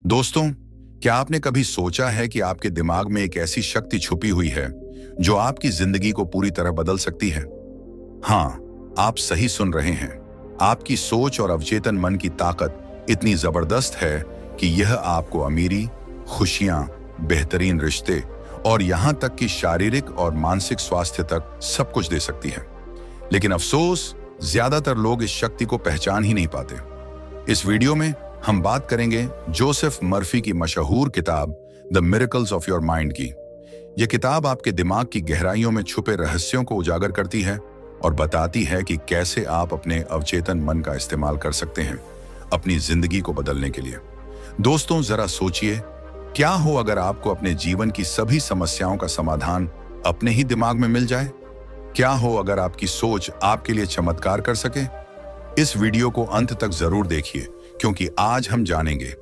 दोस्तों, क्या आपने कभी सोचा है कि आपके दिमाग में एक ऐसी शक्ति छुपी हुई है जो आपकी जिंदगी को पूरी तरह बदल सकती है? हाँ, आप सही सुन रहे हैं। आपकी सोच और अवचेतन मन की ताकत इतनी जबरदस्त है कि यह आपको अमीरी, खुशियां, बेहतरीन रिश्ते और यहां तक कि शारीरिक और मानसिक स्वास्थ्य तक सब कुछ दे सकती है। लेकिन अफसोस, ज्यादातर लोग इस शक्ति को पहचान ही नहीं पाते। इस वीडियो में हम बात करेंगे जोसेफ मर्फी की मशहूर किताब the miracles of your mind की। यह किताब आपके दिमाग की गहराइयों में छुपे रहस्यों को उजागर करती है और बताती है कि कैसे आप अपने अवचेतन मन का इस्तेमाल कर सकते हैं अपनी जिंदगी को बदलने के लिए। दोस्तों, जरा सोचिए, क्या हो अगर आपको अपने जीवन की सभी समस्याओं का समाधान अपने ही दिमाग में मिल जाए? क्या हो अगर आपकी सोच आपके लिए चमत्कार कर सके? इस वीडियो को अंत तक जरूर देखिए, क्योंकि आज हम जानेंगे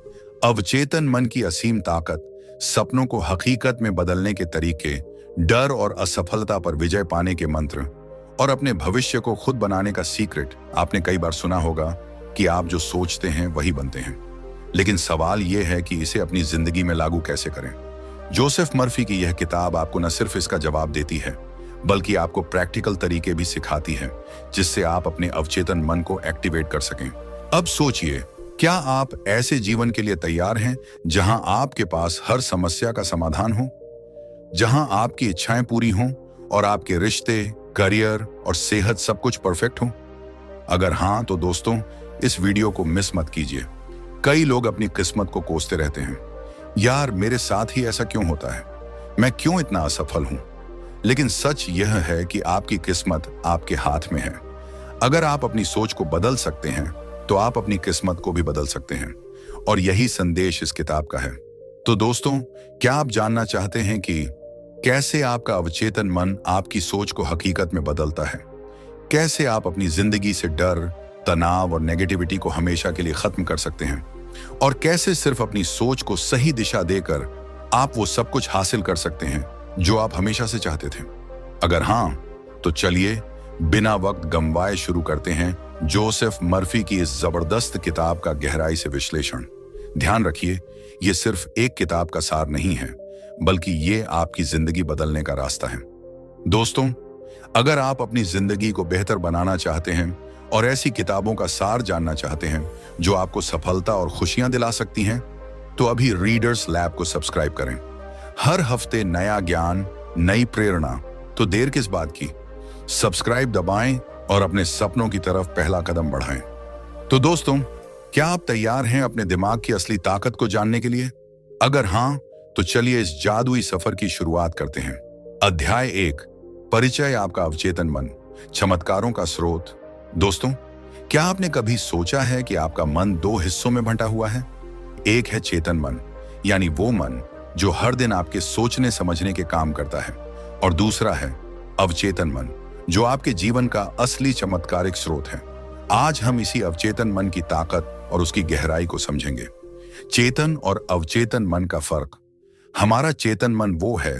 अवचेतन मन की असीम ताकत, सपनों को हकीकत में बदलने के तरीके, डर और असफलता पर विजय पाने के मंत्र और अपने भविष्य को खुद बनाने का सीक्रेट। आपने कई बार सुना होगा कि आप जो सोचते हैं वही बनते हैं, लेकिन सवाल यह है कि इसे अपनी जिंदगी में लागू कैसे करें। जोसेफ मर्फी की यह किताब आपको न सिर्फ इसका जवाब देती है, बल्कि आपको प्रैक्टिकल तरीके भी सिखाती है जिससे आप अपने अवचेतन मन को एक्टिवेट कर सकें। अब सोचिए, क्या आप ऐसे जीवन के लिए तैयार हैं जहां आपके पास हर समस्या का समाधान हो, जहां आपकी इच्छाएं पूरी हों और आपके रिश्ते, करियर और सेहत सब कुछ परफेक्ट हो? अगर हां, तो दोस्तों, इस वीडियो को मिस मत कीजिए। कई लोग अपनी किस्मत को कोसते रहते हैं, यार मेरे साथ ही ऐसा क्यों होता है, मैं क्यों इतना असफल हूं? लेकिन सच यह है कि आपकी किस्मत आपके हाथ में है। अगर आप अपनी सोच को बदल सकते हैं तो आप अपनी किस्मत को भी बदल सकते हैं, और यही संदेश इस किताब का है। तो दोस्तों, क्या आप जानना चाहते हैं कि कैसे आपका अवचेतन मन आपकी सोच को हकीकत में बदलता है? कैसे आप अपनी जिंदगी से डर, तनाव और नेगेटिविटी को हमेशा के लिए खत्म कर सकते हैं? और कैसे सिर्फ अपनी सोच को सही दिशा देकर आप वो सब कुछ हासिल कर सकते हैं जो आप हमेशा से चाहते थे? अगर हां, तो चलिए बिना वक्त गंवाए शुरू करते हैं जोसेफ मर्फी की इस जबरदस्त किताब का गहराई से विश्लेषण। ध्यान रखिए, ये सिर्फ एक किताब का सार नहीं है, बल्कि ये आपकी जिंदगी बदलने का रास्ता है। दोस्तों, अगर आप अपनी जिंदगी को बेहतर बनाना चाहते हैं और ऐसी किताबों का सार जानना चाहते हैं जो आपको सफलता और खुशियां दिला सकती हैं, तो अभी रीडर्स लैब को सब्सक्राइब करें। हर हफ्ते नया ज्ञान, नई प्रेरणा, तो देर किस बात की? सब्सक्राइब दबाएं और अपने सपनों की तरफ पहला कदम बढ़ाएं। तो दोस्तों, क्या आप तैयार हैं अपने दिमाग की असली ताकत को जानने के लिए? अगर हां, तो चलिए इस जादुई सफर की शुरुआत करते हैं। अध्याय 1, परिचय आपका अवचेतन मन, चमत्कारों का स्रोत। दोस्तों, क्या आपने कभी सोचा है कि आपका मन दो हिस्सों में बंटा हुआ है? एक है चेतन मन, यानी वो मन जो हर दिन आपके सोचने समझने के काम करता है, और दूसरा है अवचेतन मन, जो आपके जीवन का असली चमत्कारिक स्रोत है। आज हम इसी अवचेतन मन की ताकत और उसकी गहराई को समझेंगे। चेतन और अवचेतन मन का फर्क। हमारा चेतन मन वो है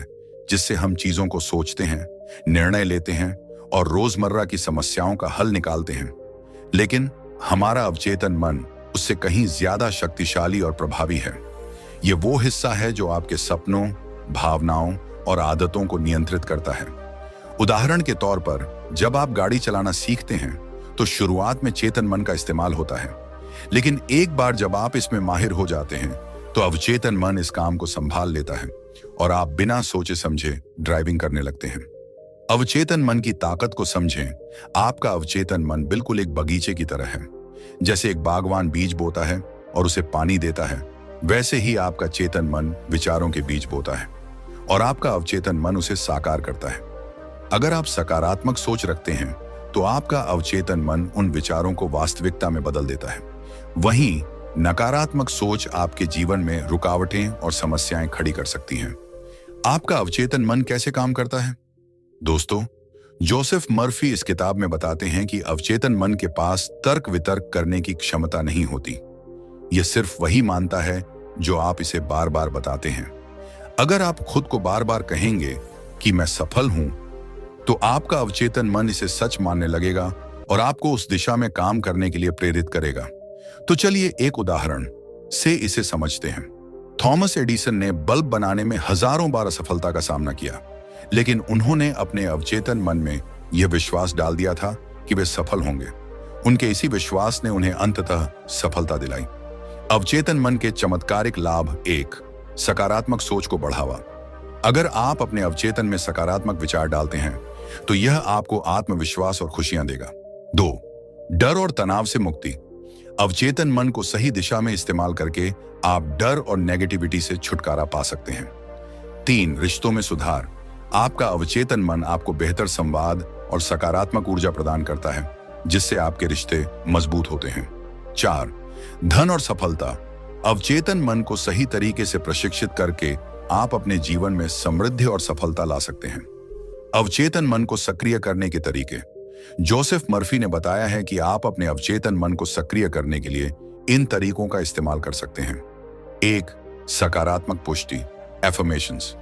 जिससे हम चीजों को सोचते हैं, निर्णय लेते हैं और रोजमर्रा की समस्याओं का हल निकालते हैं। लेकिन हमारा अवचेतन मन उससे कहीं ज्यादा शक्तिशाली और प्रभावी है। ये वो हिस्सा है जो आपके सपनों, भावनाओं और आदतों को नियंत्रित करता है। उदाहरण के तौर पर, जब आप गाड़ी चलाना सीखते हैं तो शुरुआत में चेतन मन का इस्तेमाल होता है, लेकिन एक बार जब आप इसमें माहिर हो जाते हैं तो अवचेतन मन इस काम को संभाल लेता है और आप बिना सोचे समझे ड्राइविंग करने लगते हैं। अवचेतन मन की ताकत को समझें। आपका अवचेतन मन बिल्कुल एक बगीचे की तरह है। जैसे एक बागवान बीज बोता है और उसे पानी देता है, वैसे ही आपका चेतन मन विचारों के बीज बोता है और आपका अवचेतन मन उसे साकार करता है। अगर आप सकारात्मक सोच रखते हैं तो आपका अवचेतन मन उन विचारों को वास्तविकता में बदल देता है। वहीं नकारात्मक सोच आपके जीवन में रुकावटें और समस्याएं खड़ी कर सकती हैं। आपका अवचेतन मन कैसे काम करता है? दोस्तों, जोसेफ मर्फी इस किताब में बताते हैं कि अवचेतन मन के पास तर्क वितर्क करने की क्षमता नहीं होती। यह सिर्फ वही मानता है जो आप इसे बार बार बताते हैं। अगर आप खुद को बार बार कहेंगे कि मैं सफल हूं, तो आपका अवचेतन मन इसे सच मानने लगेगा और आपको उस दिशा में काम करने के लिए प्रेरित करेगा। तो चलिए एक उदाहरण से इसे समझते हैं। थॉमस एडिसन ने बल्ब बनाने में हजारों बार असफलता का सामना किया, लेकिन उन्होंने अपने अवचेतन मन में यह विश्वास डाल दिया था कि वे सफल होंगे। उनके इसी विश्वास ने उन्हें अंततः सफलता दिलाई। अवचेतन मन के चमत्कारिक लाभ: 1. सकारात्मक सोच को बढ़ावा। अगर आप अपने अवचेतन में सकारात्मक विचार डालते हैं तो यह आपको आत्मविश्वास और खुशियां देगा। 2. डर और तनाव से मुक्ति। अवचेतन मन को सही दिशा में इस्तेमाल करके आप डर और नेगेटिविटी से छुटकारा पा सकते हैं। 3. रिश्तों में सुधार। आपका अवचेतन मन आपको बेहतर संवाद और सकारात्मक ऊर्जा प्रदान करता है, जिससे आपके रिश्ते मजबूत होते हैं। 4. धन और सफलता। अवचेतन मन को सही तरीके से प्रशिक्षित करके आप अपने जीवन में समृद्धि और सफलता ला सकते हैं। अवचेतन मन को सक्रिय करने के तरीके। जोसेफ मर्फी ने बताया है कि आप अपने अवचेतन मन को सक्रिय करने के लिए इन तरीकों का इस्तेमाल कर सकते हैं। 1. सकारात्मक पुष्टि, एफर्मेशंस।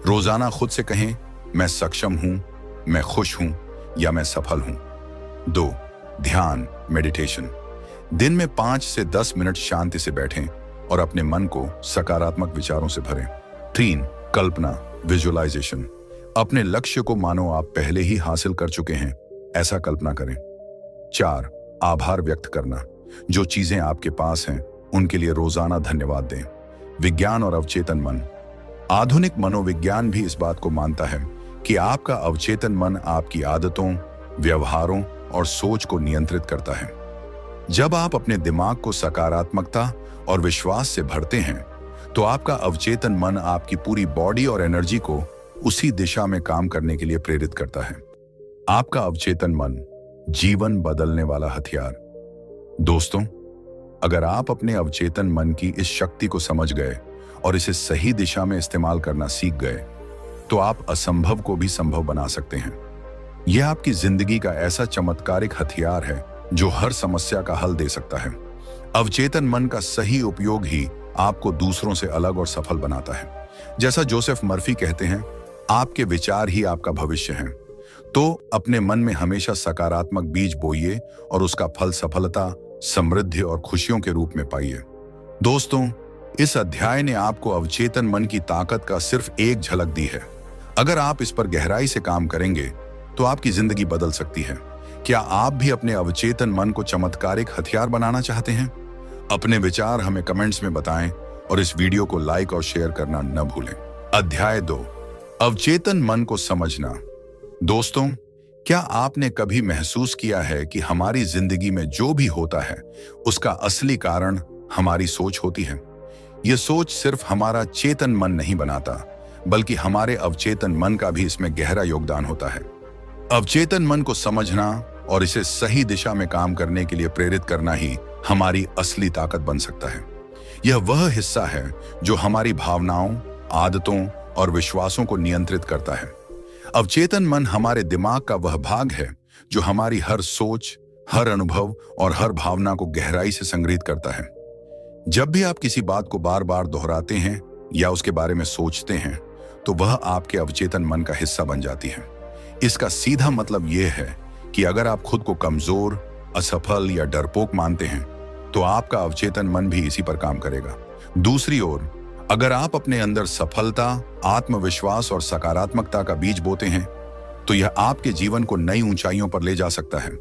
रोजाना खुद से कहें, मैं सक्षम हूं, मैं खुश हूं या मैं सफल हूं। 2. ध्यान, मेडिटेशन। दिन में 5 से 10 मिनट शांति से बैठें और अपने मन को सकारात्मक विचारों से भरें। 3. कल्पना, विजुअलाइजेशन। अपने लक्ष्य को मानो आप पहले ही हासिल कर चुके हैं, ऐसा कल्पना करें। 4. आभार व्यक्त करना। जो चीजें आपके पास हैं उनके लिए रोजाना धन्यवाद दें। विज्ञान और अवचेतन मन। आधुनिक मनोविज्ञान भी इस बात को मानता है कि आपका अवचेतन मन आपकी आदतों, व्यवहारों और सोच को नियंत्रित करता है। जब आप अपने दिमाग को सकारात्मकता और विश्वास से भरते हैं तो आपका अवचेतन मन आपकी पूरी बॉडी और एनर्जी को उसी दिशा में काम करने के लिए प्रेरित करता है। आपका अवचेतन मन, जीवन बदलने वाला हथियार। दोस्तों, अगर आप अपने अवचेतन मन की इस शक्ति को समझ गए और इसे सही दिशा में इस्तेमाल करना सीख गए तो आप असंभव को भी संभव बना सकते हैं। यह आपकी जिंदगी का ऐसा चमत्कारिक हथियार है जो हर समस्या का हल दे सकता है। अवचेतन मन का सही उपयोग ही आपको दूसरों से अलग और सफल बनाता है। जैसा जोसेफ मर्फी कहते हैं, आपके विचार ही आपका भविष्य हैं। तो अपने मन में हमेशा सकारात्मक बीज बोइए और उसका फल सफलता, समृद्धि और खुशियों के रूप में पाइए। दोस्तों, इस अध्याय ने आपको अवचेतन मन की ताकत का सिर्फ एक झलक दी है। अगर आप इस पर गहराई से काम करेंगे तो आपकी जिंदगी बदल सकती है। क्या आप भी अपने अवचेतन मन को चमत्कारिक हथियार बनाना चाहते हैं? अपने विचार हमें कमेंट्स में बताएं और इस वीडियो को लाइक और शेयर करना न भूलें। अध्याय 2, अवचेतन मन को समझना। दोस्तों, क्या आपने कभी महसूस किया है कि हमारी जिंदगी में जो भी होता है उसका असली कारण हमारी सोच होती है? यह सोच सिर्फ हमारा चेतन मन नहीं बनाता, बल्कि हमारे अवचेतन मन का भी इसमें गहरा योगदान होता है। अवचेतन मन को समझना और इसे सही दिशा में काम करने के लिए प्रेरित करना ही हमारी असली ताकत बन सकता है। यह वह हिस्सा है जो हमारी भावनाओं, आदतों और विश्वासों को नियंत्रित करता है। अवचेतन मन हमारे दिमाग का वह भाग है जो हमारी हर सोच, हर अनुभव और हर भावना को गहराई से संग्रहित करता है। जब भी आप किसी बात को बार बार दोहराते हैं या उसके बारे में सोचते हैं तो वह आपके अवचेतन मन का हिस्सा बन जाती है। इसका सीधा मतलब यह है कि अगर आप खुद को कमजोर, असफल या डरपोक मानते हैं तो आपका अवचेतन मन भी इसी पर काम करेगा। दूसरी ओर, अगर आप अपने अंदर सफलता, आत्मविश्वास और सकारात्मकता का बीज बोते हैं तो यह आपके जीवन को नई ऊंचाइयों पर ले जा सकता है।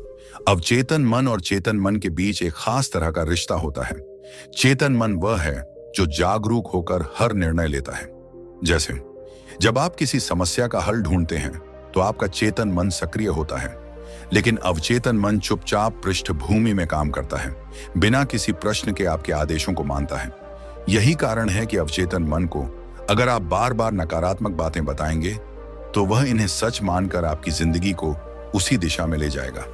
अवचेतन मन और चेतन मन के बीच एक खास तरह का रिश्ता होता है। चेतन मन वह है जो जागरूक होकर हर निर्णय लेता है। जैसे जब आप किसी समस्या का हल ढूंढते हैं तो आपका चेतन मन सक्रिय होता है, लेकिन अवचेतन मन चुपचाप पृष्ठभूमि में काम करता है, बिना किसी प्रश्न के आपके आदेशों को मानता है। यही कारण है कि अवचेतन मन को अगर आप बार बार नकारात्मक बातें बताएंगे तो वह इन्हें सच मानकर आपकी जिंदगी को उसी दिशा में ले जाएगा।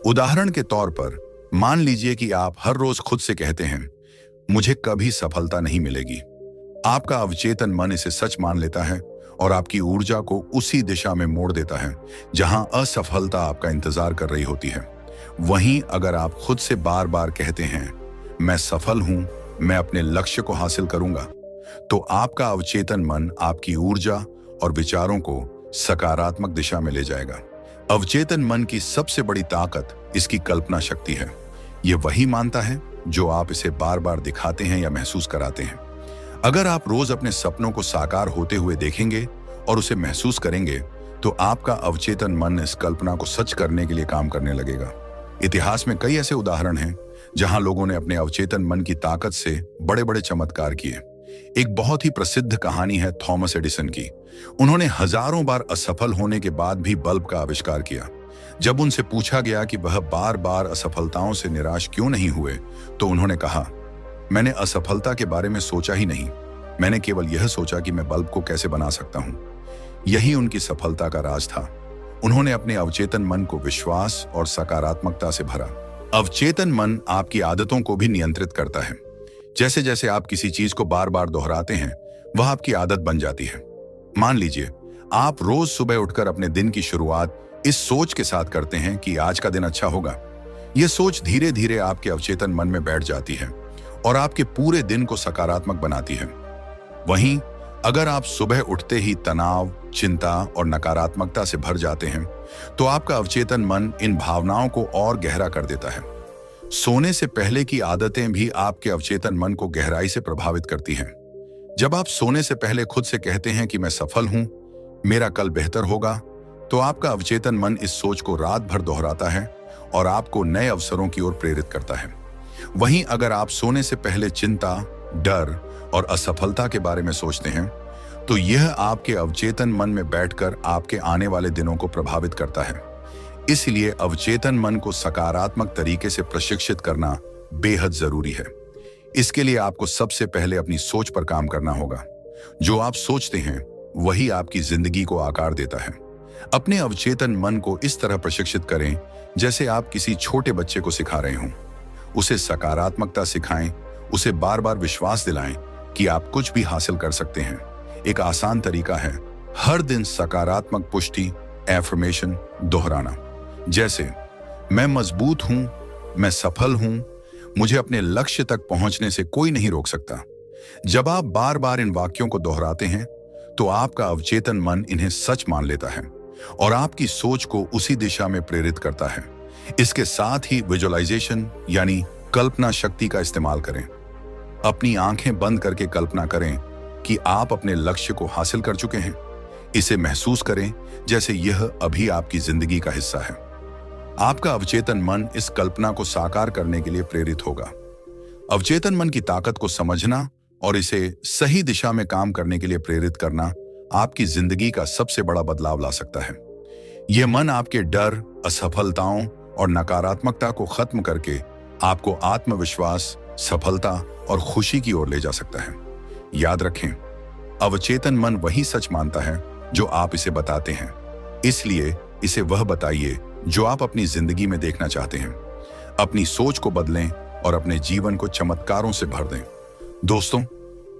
उदाहरण के तौर पर, मान लीजिए कि आप हर रोज खुद से कहते हैं, मुझे कभी सफलता नहीं मिलेगी। आपका अवचेतन मन इसे सच मान लेता है और आपकी ऊर्जा को उसी दिशा में मोड़ देता है जहां असफलता आपका इंतजार कर रही होती है। वहीं अगर आप खुद से बार बार कहते हैं, मैं सफल हूं, मैं अपने लक्ष्य को हासिल करूंगा, तो आपका अवचेतन मन आपकी ऊर्जा और विचारों को सकारात्मक दिशा में ले जाएगा। अवचेतन मन की सबसे बड़ी ताकत इसकी कल्पना शक्ति है। यह वही मानता है जो आप इसे बार बार दिखाते हैं या महसूस कराते हैं। अगर आप रोज अपने सपनों को साकार होते हुए देखेंगे और उसे महसूस करेंगे, तो आपका अवचेतन मन इस कल्पना को सच करने के लिए काम करने लगेगा। इतिहास में कई ऐसे उदाहरण हैं जहां लोगों ने अपने अवचेतन मन की ताकत से बड़े बड़े चमत्कार किए। एक बहुत ही प्रसिद्ध कहानी है थॉमस एडिसन की। उन्होंने हजारों बार असफल होने के बाद भी बल्ब का आविष्कार किया। जब उनसे पूछा गया कि वह बार बार असफलताओं से निराश क्यों नहीं हुए, तो उन्होंने कहा, मैंने असफलता के बारे में सोचा ही नहीं, मैंने केवल यह सोचा कि मैं बल्ब को कैसे बना सकता हूं। यही उनकी सफलता का राज था। उन्होंने अपने अवचेतन मन को विश्वास और सकारात्मकता से भरा। अवचेतन मन आपकी आदतों को भी नियंत्रित करता है। जैसे जैसे आप किसी चीज को बार बार दोहराते हैं, वह आपकी आदत बन जाती है। मान लीजिए आप रोज सुबह उठकर अपने दिन की शुरुआत इस सोच के साथ करते हैं कि आज का दिन अच्छा होगा। यह सोच धीरे धीरे आपके अवचेतन मन में बैठ जाती है और आपके पूरे दिन को सकारात्मक बनाती है। वहीं अगर आप सुबह उठते ही तनाव, चिंता और नकारात्मकता से भर जाते हैं, तो आपका अवचेतन मन इन भावनाओं को और गहरा कर देता है। सोने से पहले की आदतें भी आपके अवचेतन मन को गहराई से प्रभावित करती हैं। जब आप सोने से पहले खुद से कहते हैं कि मैं सफल हूं, मेरा कल बेहतर होगा, तो आपका अवचेतन मन इस सोच को रात भर दोहराता है और आपको नए अवसरों की ओर प्रेरित करता है। वहीं अगर आप सोने से पहले चिंता, डर और असफलता के बारे में सोचते हैं, तो यह आपके अवचेतन मन में बैठकर आपके आने वाले दिनों को प्रभावित करता है। इसलिए अवचेतन मन को सकारात्मक तरीके से प्रशिक्षित करना बेहद जरूरी है। इसके लिए आपको सबसे पहले अपनी सोच पर काम करना होगा। जो आप सोचते हैं वही आपकी जिंदगी को आकार देता है। अपने अवचेतन मन को इस तरह प्रशिक्षित करें जैसे आप किसी छोटे बच्चे को सिखा रहे हों। उसे सकारात्मकता सिखाएं, उसे बार बार विश्वास दिलाएं कि आप कुछ भी हासिल कर सकते हैं। एक आसान तरीका है हर दिन सकारात्मक पुष्टि एफर्मेशन दोहराना, जैसे मैं मजबूत हूं, मैं सफल हूं, मुझे अपने लक्ष्य तक पहुंचने से कोई नहीं रोक सकता। जब आप बार बार इन वाक्यों को दोहराते हैं, तो आपका अवचेतन मन इन्हें सच मान लेता है और आपकी सोच को उसी दिशा में प्रेरित करता है। इसके साथ ही विजुअलाइजेशन यानी कल्पना शक्ति का इस्तेमाल करें। अपनी आंखें बंद करके कल्पना करें कि आप अपने लक्ष्य को हासिल कर चुके हैं। इसे महसूस करें जैसे यह अभी आपकी जिंदगी का हिस्सा है। आपका अवचेतन मन इस कल्पना को साकार करने के लिए प्रेरित होगा। अवचेतन मन की ताकत को समझना और इसे सही दिशा में काम करने के लिए प्रेरित करना आपकी जिंदगी का सबसे बड़ा बदलाव ला सकता है। यह मन आपके डर, असफलताओं और नकारात्मकता को खत्म करके आपको आत्मविश्वास, सफलता और खुशी की ओर ले जा सकता है। याद रखें, अवचेतन मन वही सच मानता है जो आप इसे बताते हैं। इसलिए इसे वह बताइए जो आप अपनी जिंदगी में देखना चाहते हैं। अपनी सोच को बदलें और अपने जीवन को चमत्कारों से भर दें। दोस्तों,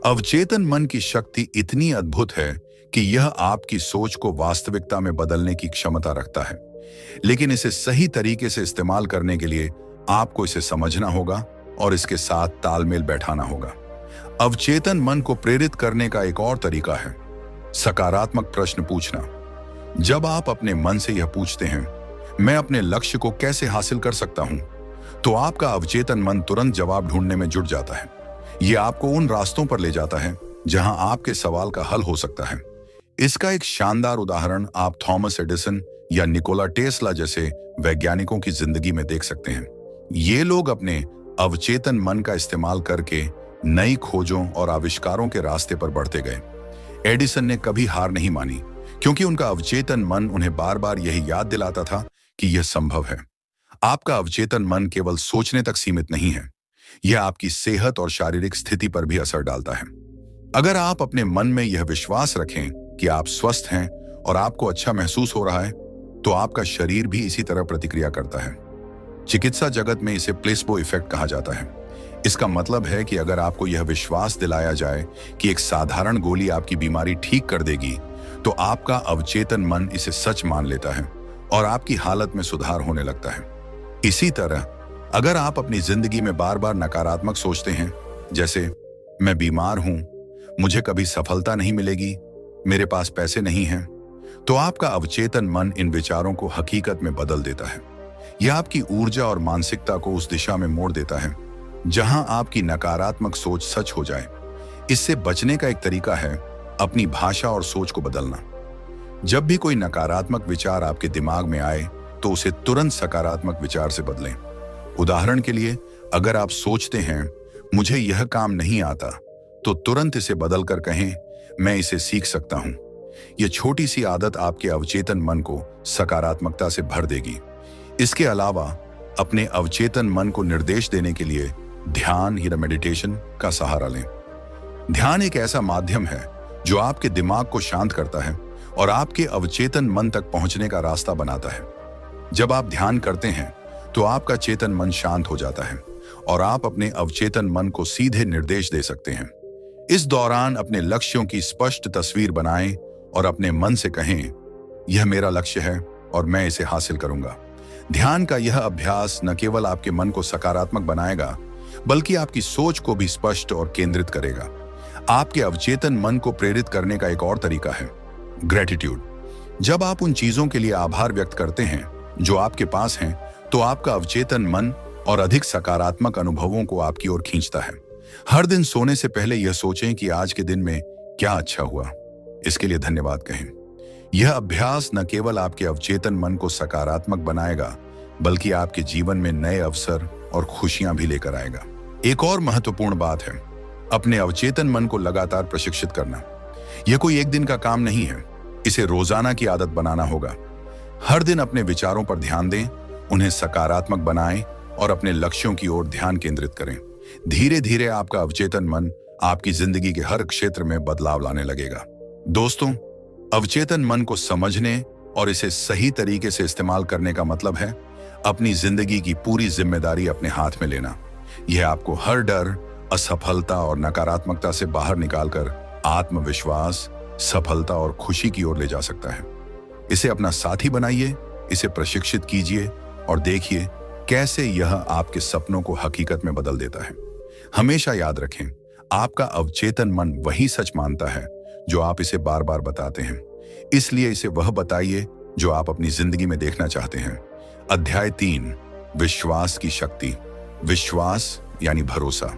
अवचेतन मन की शक्ति इतनी अद्भुत है कि यह आपकी सोच को वास्तविकता में बदलने की क्षमता रखता है। लेकिन इसे सही तरीके से इस्तेमाल करने के लिए आपको इसे समझना होगा और इसके साथ तालमेल बैठाना होगा। अवचेतन मन को प्रेरित करने का एक और तरीका है सकारात्मक प्रश्न पूछना। जब आप अपने मन से यह पूछते हैं, मैं अपने लक्ष्य को कैसे हासिल कर सकता हूं, तो आपका अवचेतन मन तुरंत जवाब ढूंढने में जुट जाता है। यह आपको उन रास्तों पर ले जाता है जहां आपके सवाल का हल हो सकता है। इसका एक शानदार उदाहरण आप थॉमस एडिसन या निकोला टेस्ला जैसे वैज्ञानिकों की जिंदगी में देख सकते हैं। ये लोग अपने अवचेतन मन का इस्तेमाल करके नई खोजों और आविष्कारों के रास्ते पर बढ़ते गए। एडिसन ने कभी हार नहीं मानी क्योंकि उनका अवचेतन मन उन्हें बार बार यही याद दिलाता था कि यह संभव है। आपका अवचेतन मन केवल सोचने तक सीमित नहीं है, यह आपकी सेहत और शारीरिक स्थिति पर भी असर डालता है। अगर आप अपने मन में यह विश्वास रखें कि आप स्वस्थ हैं और आपको अच्छा महसूस हो रहा है, तो आपका शरीर भी इसी तरह प्रतिक्रिया करता है। चिकित्सा जगत में इसे प्लेसबो इफेक्ट कहा जाता है। इसका मतलब है कि अगर आपको यह विश्वास दिलाया जाए कि एक साधारण गोली आपकी बीमारी ठीक कर देगी, तो आपका अवचेतन मन इसे सच मान लेता है और आपकी हालत में सुधार होने लगता है। इसी तरह अगर आप अपनी जिंदगी में बार बार नकारात्मक सोचते हैं, जैसे मैं बीमार हूं, मुझे कभी सफलता नहीं मिलेगी, मेरे पास पैसे नहीं हैं, तो आपका अवचेतन मन इन विचारों को हकीकत में बदल देता है। यह आपकी ऊर्जा और मानसिकता को उस दिशा में मोड़ देता है जहां आपकी नकारात्मक सोच सच हो जाए। इससे बचने का एक तरीका है अपनी भाषा और सोच को बदलना। जब भी कोई नकारात्मक विचार आपके दिमाग में आए तो उसे तुरंत सकारात्मक विचार से बदलें। उदाहरण के लिए, अगर आप सोचते हैं मुझे यह काम नहीं आता, तो तुरंत इसे बदलकर कहें मैं इसे सीख सकता हूं। यह छोटी सी आदत आपके अवचेतन मन को सकारात्मकता से भर देगी। इसके अलावा अपने अवचेतन मन को निर्देश देने के लिए ध्यान या मेडिटेशन का सहारा लें। ध्यान एक ऐसा माध्यम है जो आपके दिमाग को शांत करता है और आपके अवचेतन मन तक पहुंचने का रास्ता बनाता है। जब आप ध्यान करते हैं तो आपका चेतन मन शांत हो जाता है और आप अपने अवचेतन मन को सीधे निर्देश दे सकते हैं। इस दौरान अपने लक्ष्यों की स्पष्ट तस्वीर बनाएं और अपने मन से कहें यह मेरा लक्ष्य है और मैं इसे हासिल करूंगा। ध्यान का यह अभ्यास न केवल आपके मन को सकारात्मक बनाएगा, बल्कि आपकी सोच को भी स्पष्ट और केंद्रित करेगा। आपके अवचेतन मन को प्रेरित करने का एक और तरीका है ग्रेटिट्यूड। जब आप उन चीजों के लिए आभार व्यक्त करते हैं जो आपके पास हैं, तो आपका अवचेतन मन और अधिक सकारात्मक अनुभवों को आपकी ओर खींचता है। हर दिन सोने से पहले यह सोचें कि आज के दिन में क्या अच्छा हुआ, इसके लिए धन्यवाद कहें। यह अभ्यास न केवल आपके अवचेतन मन को सकारात्मक बनाएगा, बल्कि आपके जीवन में नए अवसर और खुशियां भी लेकर आएगा। एक और महत्वपूर्ण बात है अपने अवचेतन मन को लगातार प्रशिक्षित करना। यह कोई एक दिन का काम नहीं है, इसे रोजाना की आदत बनाना होगा। हर दिन अपने विचारों पर ध्यान दें, उन्हें सकारात्मक बनाएं और अपने लक्ष्यों की ओर ध्यान केंद्रित करें। धीरे धीरे आपका अवचेतन मन आपकी जिंदगी के हर क्षेत्र में बदलाव लाने लगेगा। दोस्तों, अवचेतन मन को समझने और इसे सही तरीके से इस्तेमाल करने का मतलब है अपनी जिंदगी की पूरी जिम्मेदारी अपने हाथ में लेना। यह आपको हर डर, असफलता और नकारात्मकता से बाहर निकालकर आत्मविश्वास, सफलता और खुशी की ओर ले जा सकता है। इसे अपना साथी बनाइए, इसे प्रशिक्षित कीजिए और देखिए कैसे यह आपके सपनों को हकीकत में बदल देता है। हमेशा याद रखें, आपका अवचेतन मन वही सच मानता है जो आप इसे बार बार बताते हैं। इसलिए इसे वह बताइए जो आप अपनी जिंदगी में देखना चाहते हैं। अध्याय 3, विश्वास की शक्ति। विश्वास यानी भरोसा।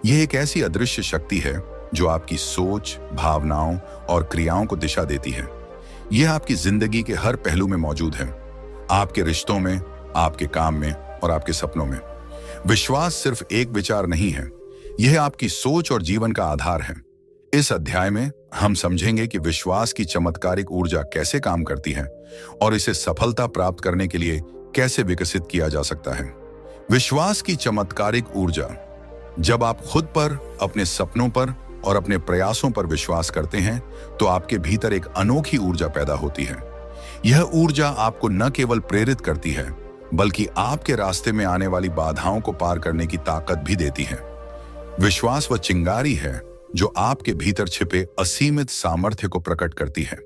यह एक ऐसी अदृश्य शक्ति है जो आपकी सोच, भावनाओं और क्रियाओं को दिशा देती है। यह आपकी जिंदगी के हर पहलू में मौजूद है, आपके रिश्तों में, आपके काम में और आपके सपनों में। विश्वास सिर्फ एक विचार नहीं है, यह आपकी सोच और जीवन का आधार है। इस अध्याय में हम समझेंगे कि विश्वास की चमत्कारिक ऊर्जा कैसे काम करती है और इसे सफलता प्राप्त करने के लिए कैसे विकसित किया जा सकता है। विश्वास की चमत्कारिक ऊर्जा। जब आप खुद पर, अपने सपनों पर और अपने प्रयासों पर विश्वास करते हैं, तो आपके भीतर एक अनोखी ऊर्जा पैदा होती है। यह ऊर्जा आपको न केवल प्रेरित करती है, बल्कि आपके रास्ते में आने वाली बाधाओं को पार करने की ताकत भी देती है। विश्वास वह चिंगारी है जो आपके भीतर छिपे असीमित सामर्थ्य को प्रकट करती है।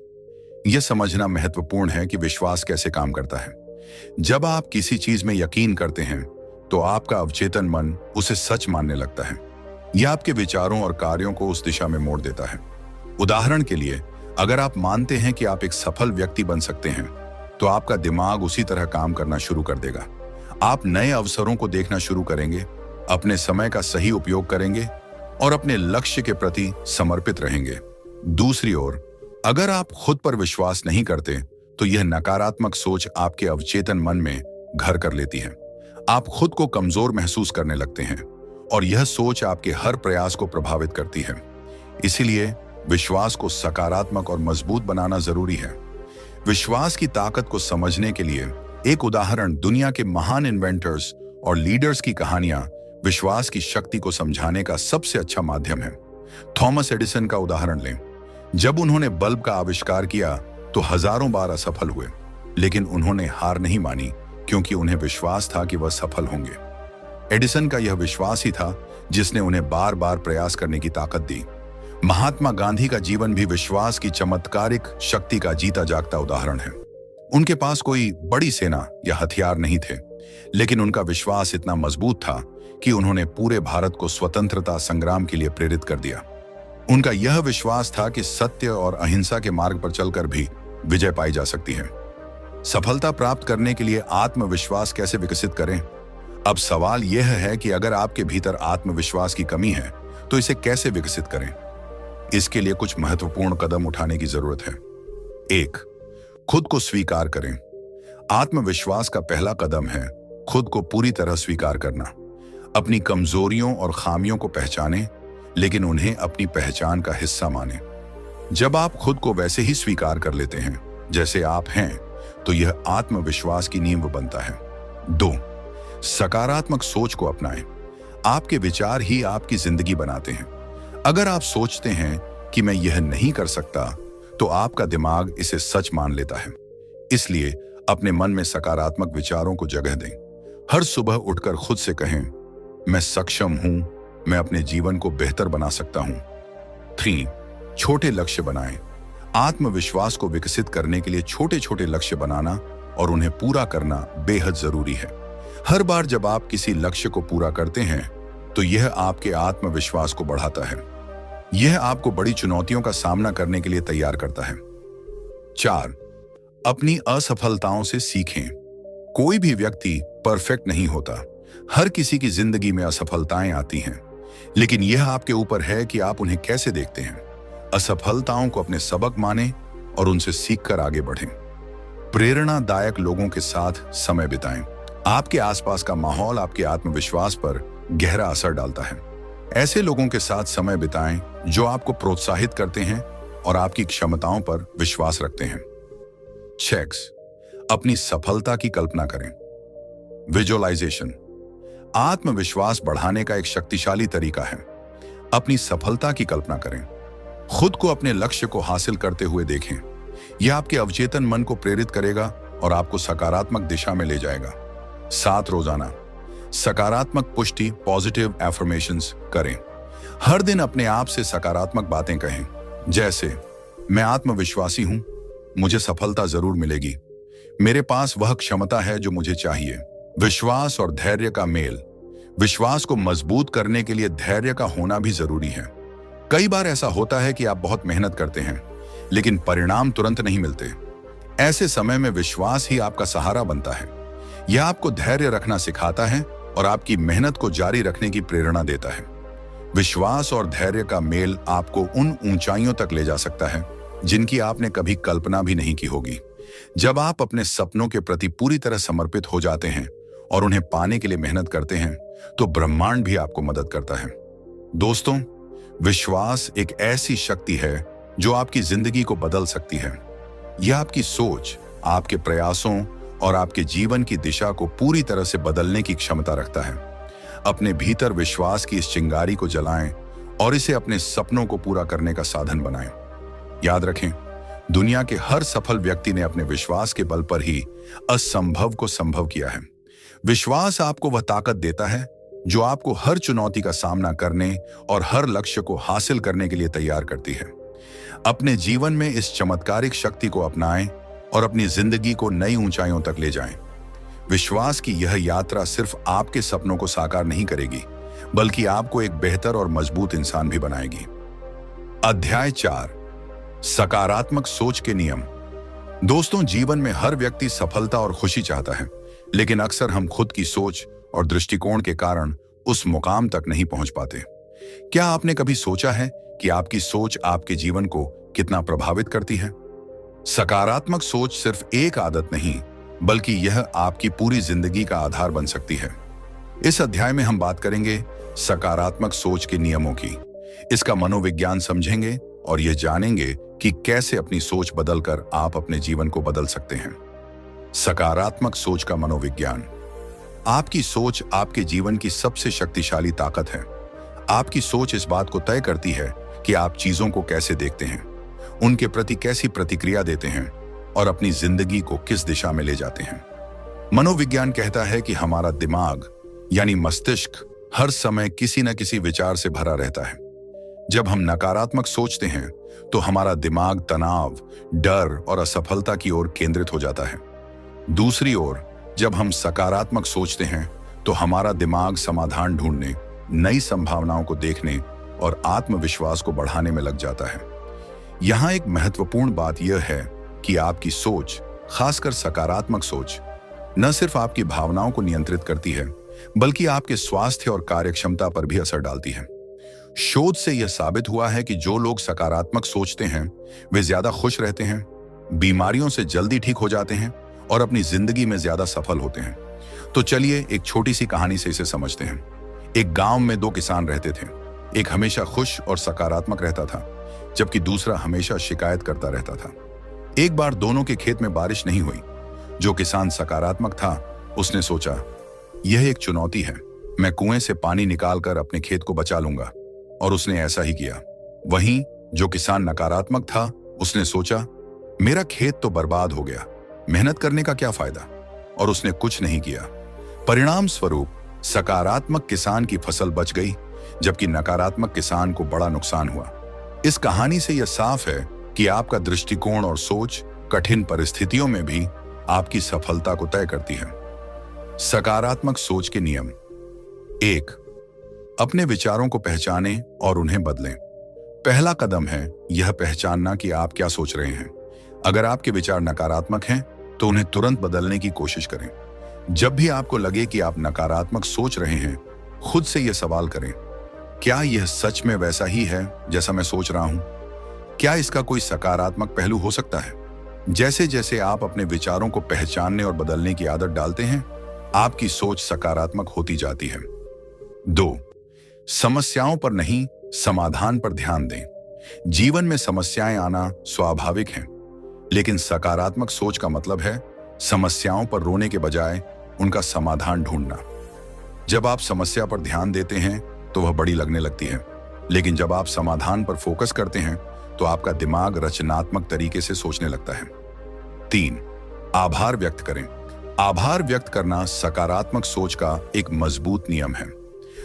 यह समझना महत्वपूर्ण है कि विश्वास कैसे काम करता है। जब आप किसी चीज में यकीन करते हैं, तो आपका अवचेतन मन उसे सच मानने लगता है। यह आपके विचारों और कार्यों को उस दिशा में मोड़ देता है। उदाहरण के लिए, अगर आप मानते हैं कि आप एक सफल व्यक्ति बन सकते हैं, तो आपका दिमाग उसी तरह काम करना शुरू कर देगा। आप नए अवसरों को देखना शुरू करेंगे, अपने समय का सही उपयोग करेंगे और अपने लक्ष्य के प्रति समर्पित रहेंगे। दूसरी ओर, अगर आप खुद पर विश्वास नहीं करते, तो यह नकारात्मक सोच आपके अवचेतन मन में घर कर लेती है। आप खुद को कमजोर महसूस करने लगते हैं और यह सोच आपके हर प्रयास को प्रभावित करती है। इसीलिए विश्वास को सकारात्मक और मजबूत बनाना जरूरी है। विश्वास की ताकत को समझने के लिए एक उदाहरण, दुनिया के महान इन्वेंटर्स और लीडर्स की कहानियां विश्वास की शक्ति को समझाने का सबसे अच्छा माध्यम है। थॉमस एडिसन का उदाहरण लें। जब उन्होंने बल्ब का आविष्कार किया तो हजारों बार असफल हुए, लेकिन उन्होंने हार नहीं मानी, क्योंकि उन्हें विश्वास था कि वह सफल होंगे। एडिसन का यह विश्वास ही था जिसने उन्हें बार बार प्रयास करने की ताकत दी। महात्मा गांधी का जीवन भी विश्वास की चमत्कारिक शक्ति का जीता जागता उदाहरण है। उनके पास कोई बड़ी सेना या हथियार नहीं थे, लेकिन उनका विश्वास इतना मजबूत था कि उन्होंने पूरे भारत को स्वतंत्रता संग्राम के लिए प्रेरित कर दिया। उनका यह विश्वास था कि सत्य और अहिंसा के मार्ग पर चलकर भी विजय पाई जा सकती है। सफलता प्राप्त करने के लिए आत्मविश्वास कैसे विकसित करें? अब सवाल यह है कि अगर आपके भीतर आत्मविश्वास की कमी है, तो इसे कैसे विकसित करें? इसके लिए कुछ महत्वपूर्ण कदम उठाने की जरूरत है। 1. खुद को स्वीकार करें। आत्मविश्वास का पहला कदम है खुद को पूरी तरह स्वीकार करना। अपनी कमजोरियों और खामियों को पहचानें, लेकिन उन्हें अपनी पहचान का हिस्सा मानें। जब आप खुद को वैसे ही स्वीकार कर लेते हैं जैसे आप हैं, तो यह आत्मविश्वास की नींव बनता है। 2. सकारात्मक सोच को अपनाएं। आपके विचार ही आपकी जिंदगी बनाते हैं। अगर आप सोचते हैं कि मैं यह नहीं कर सकता, तो आपका दिमाग इसे सच मान लेता है। इसलिए अपने मन में सकारात्मक विचारों को जगह दें। हर सुबह उठकर खुद से कहें, मैं सक्षम हूं, मैं अपने जीवन को बेहतर बना सकता हूं। 3. छोटे लक्ष्य बनाएं। आत्मविश्वास को विकसित करने के लिए छोटे छोटे लक्ष्य बनाना और उन्हें पूरा करना बेहद जरूरी है। हर बार जब आप किसी लक्ष्य को पूरा करते हैं, तो यह आपके आत्मविश्वास को बढ़ाता है। यह आपको बड़ी चुनौतियों का सामना करने के लिए तैयार करता है। 4. अपनी असफलताओं से सीखें। कोई भी व्यक्ति परफेक्ट नहीं होता। हर किसी की जिंदगी में असफलताएं आती हैं, लेकिन यह आपके ऊपर है कि आप उन्हें कैसे देखते हैं। असफलताओं को अपने सबक मानें और उनसे सीखकर आगे बढ़ें। प्रेरणादायक लोगों के साथ समय बिताएं। आपके आसपास का माहौल आपके आत्मविश्वास पर गहरा असर डालता है। ऐसे लोगों के साथ समय बिताएं जो आपको प्रोत्साहित करते हैं और आपकी क्षमताओं पर विश्वास रखते हैं। 6. अपनी सफलता की कल्पना करें। विजुअलाइजेशन आत्मविश्वास बढ़ाने का एक शक्तिशाली तरीका है। अपनी सफलता की कल्पना करें। खुद को अपने लक्ष्य को हासिल करते हुए देखें। यह आपके अवचेतन मन को प्रेरित करेगा और आपको सकारात्मक दिशा में ले जाएगा। 7. रोजाना सकारात्मक पुष्टि पॉजिटिव एफर्मेशंस करें। हर दिन अपने आप से सकारात्मक बातें कहें, जैसे मैं आत्मविश्वासी हूं, मुझे सफलता जरूर मिलेगी, मेरे पास वह क्षमता है जो मुझे चाहिए। विश्वास और धैर्य का मेल। विश्वास को मजबूत करने के लिए धैर्य का होना भी जरूरी है। कई बार ऐसा होता है कि आप बहुत मेहनत करते हैं, लेकिन परिणाम तुरंत नहीं मिलते। ऐसे समय में विश्वास ही आपका सहारा बनता है। यह आपको धैर्य रखना सिखाता है और आपकी मेहनत को जारी रखने की प्रेरणा देता है। विश्वास और धैर्य का मेल आपको उन ऊंचाइयों तक ले जा सकता है जिनकी आपने कभी कल्पना भी नहीं की होगी। जब आप अपने सपनों के प्रति पूरी तरह समर्पित हो जाते हैं और उन्हें पाने के लिए मेहनत करते हैं, तो ब्रह्मांड भी आपको मदद करता है। दोस्तों, विश्वास एक ऐसी शक्ति है जो आपकी जिंदगी को बदल सकती है। यह आपकी सोच, आपके प्रयासों और आपके जीवन की दिशा को पूरी तरह से बदलने की क्षमता रखता है। अपने भीतर विश्वास की इस चिंगारी को जलाएं और इसे अपने सपनों को पूरा करने का साधन बनाएं। याद रखें, दुनिया के हर सफल व्यक्ति ने अपने विश्वास के बल पर ही असंभव को संभव किया है। विश्वास आपको वह ताकत देता है जो आपको हर चुनौती का सामना करने और हर लक्ष्य को हासिल करने के लिए तैयार करती है। अपने जीवन में इस चमत्कारिक शक्ति को अपनाएं और अपनी जिंदगी को नई ऊंचाइयों तक ले जाएं। विश्वास की यह यात्रा सिर्फ आपके सपनों को साकार नहीं करेगी, बल्कि आपको एक बेहतर और मजबूत इंसान भी बनाएगी। अध्याय 4, सकारात्मक सोच के नियम। दोस्तों, जीवन में हर व्यक्ति सफलता और खुशी चाहता है, लेकिन अक्सर हम खुद की सोच और दृष्टिकोण के कारण उस मुकाम तक नहीं पहुंच पाते। क्या आपने कभी सोचा है कि आपकी सोच आपके जीवन को कितना प्रभावित करती है? सकारात्मक सोच सिर्फ एक आदत नहीं, बल्कि यह आपकी पूरी जिंदगी का आधार बन सकती है। इस अध्याय में हम बात करेंगे सकारात्मक सोच के नियमों की। इसका मनोविज्ञान समझेंगे और यह जानेंगे कि कैसे अपनी सोच बदलकर आप अपने जीवन को बदल सकते हैं। सकारात्मक सोच का मनोविज्ञान। आपकी सोच आपके जीवन की सबसे शक्तिशाली ताकत है। आपकी सोच इस बात को तय करती है कि आप चीजों को कैसे देखते हैं, उनके प्रति कैसी प्रतिक्रिया देते हैं और अपनी जिंदगी को किस दिशा में ले जाते हैं। मनोविज्ञान कहता है कि हमारा दिमाग यानी मस्तिष्क हर समय किसी न किसी विचार से भरा रहता है। जब हम नकारात्मक सोचते हैं तो हमारा दिमाग तनाव, डर और असफलता की ओर केंद्रित हो जाता है। दूसरी ओर जब हम सकारात्मक सोचते हैं तो हमारा दिमाग समाधान ढूंढने, नई संभावनाओं को देखने और आत्मविश्वास को बढ़ाने में लग जाता है। यहाँ एक महत्वपूर्ण बात यह है कि आपकी सोच, खासकर सकारात्मक सोच, न सिर्फ आपकी भावनाओं को नियंत्रित करती है, बल्कि आपके स्वास्थ्य और कार्यक्षमता पर भी असर डालती है। शोध से यह साबित हुआ है कि जो लोग सकारात्मक सोचते हैं वे ज्यादा खुश रहते हैं, बीमारियों से जल्दी ठीक हो जाते हैं और अपनी जिंदगी में ज्यादा सफल होते हैं। तो चलिए एक छोटी सी कहानी से इसे समझते हैं। एक गांव में दो किसान रहते थे। एक हमेशा खुश और सकारात्मक रहता था, जबकि दूसरा हमेशा शिकायत करता रहता था। एक बार दोनों के खेत में बारिश नहीं हुई। जो किसान सकारात्मक था उसने सोचा, यह एक चुनौती है, मैं कुएं से पानी निकालकर अपने खेत को बचा लूंगा, और उसने ऐसा ही किया। वहीं जो किसान नकारात्मक था उसने सोचा, मेरा खेत तो बर्बाद हो गया, मेहनत करने का क्या फायदा, और उसने कुछ नहीं किया। परिणाम स्वरूप सकारात्मक किसान की फसल बच गई, जबकि नकारात्मक किसान को बड़ा नुकसान हुआ। इस कहानी से यह साफ है कि आपका दृष्टिकोण और सोच कठिन परिस्थितियों में भी आपकी सफलता को तय करती है। सकारात्मक सोच के नियम। 1. अपने विचारों को पहचानें और उन्हें बदलें। पहला कदम है यह पहचानना कि आप क्या सोच रहे हैं। अगर आपके विचार नकारात्मक हैं तो उन्हें तुरंत बदलने की कोशिश करें। जब भी आपको लगे कि आप नकारात्मक सोच रहे हैं, खुद से यह सवाल करें, क्या यह सच में वैसा ही है जैसा मैं सोच रहा हूं? क्या इसका कोई सकारात्मक पहलू हो सकता है? जैसे जैसे आप अपने विचारों को पहचानने और बदलने की आदत डालते हैं, आपकी सोच सकारात्मक होती जाती है। 2. समस्याओं पर नहीं, समाधान पर ध्यान दें। जीवन में समस्याएं आना स्वाभाविक है, लेकिन सकारात्मक सोच का मतलब है समस्याओं पर रोने के बजाय उनका समाधान ढूंढना। जब आप समस्या पर ध्यान देते हैं तो वह बड़ी लगने लगती है, लेकिन जब आप समाधान पर फोकस करते हैं तो आपका दिमाग रचनात्मक तरीके से सोचने लगता है। 3. आभार व्यक्त करें। आभार व्यक्त करना सकारात्मक सोच का एक मजबूत नियम है।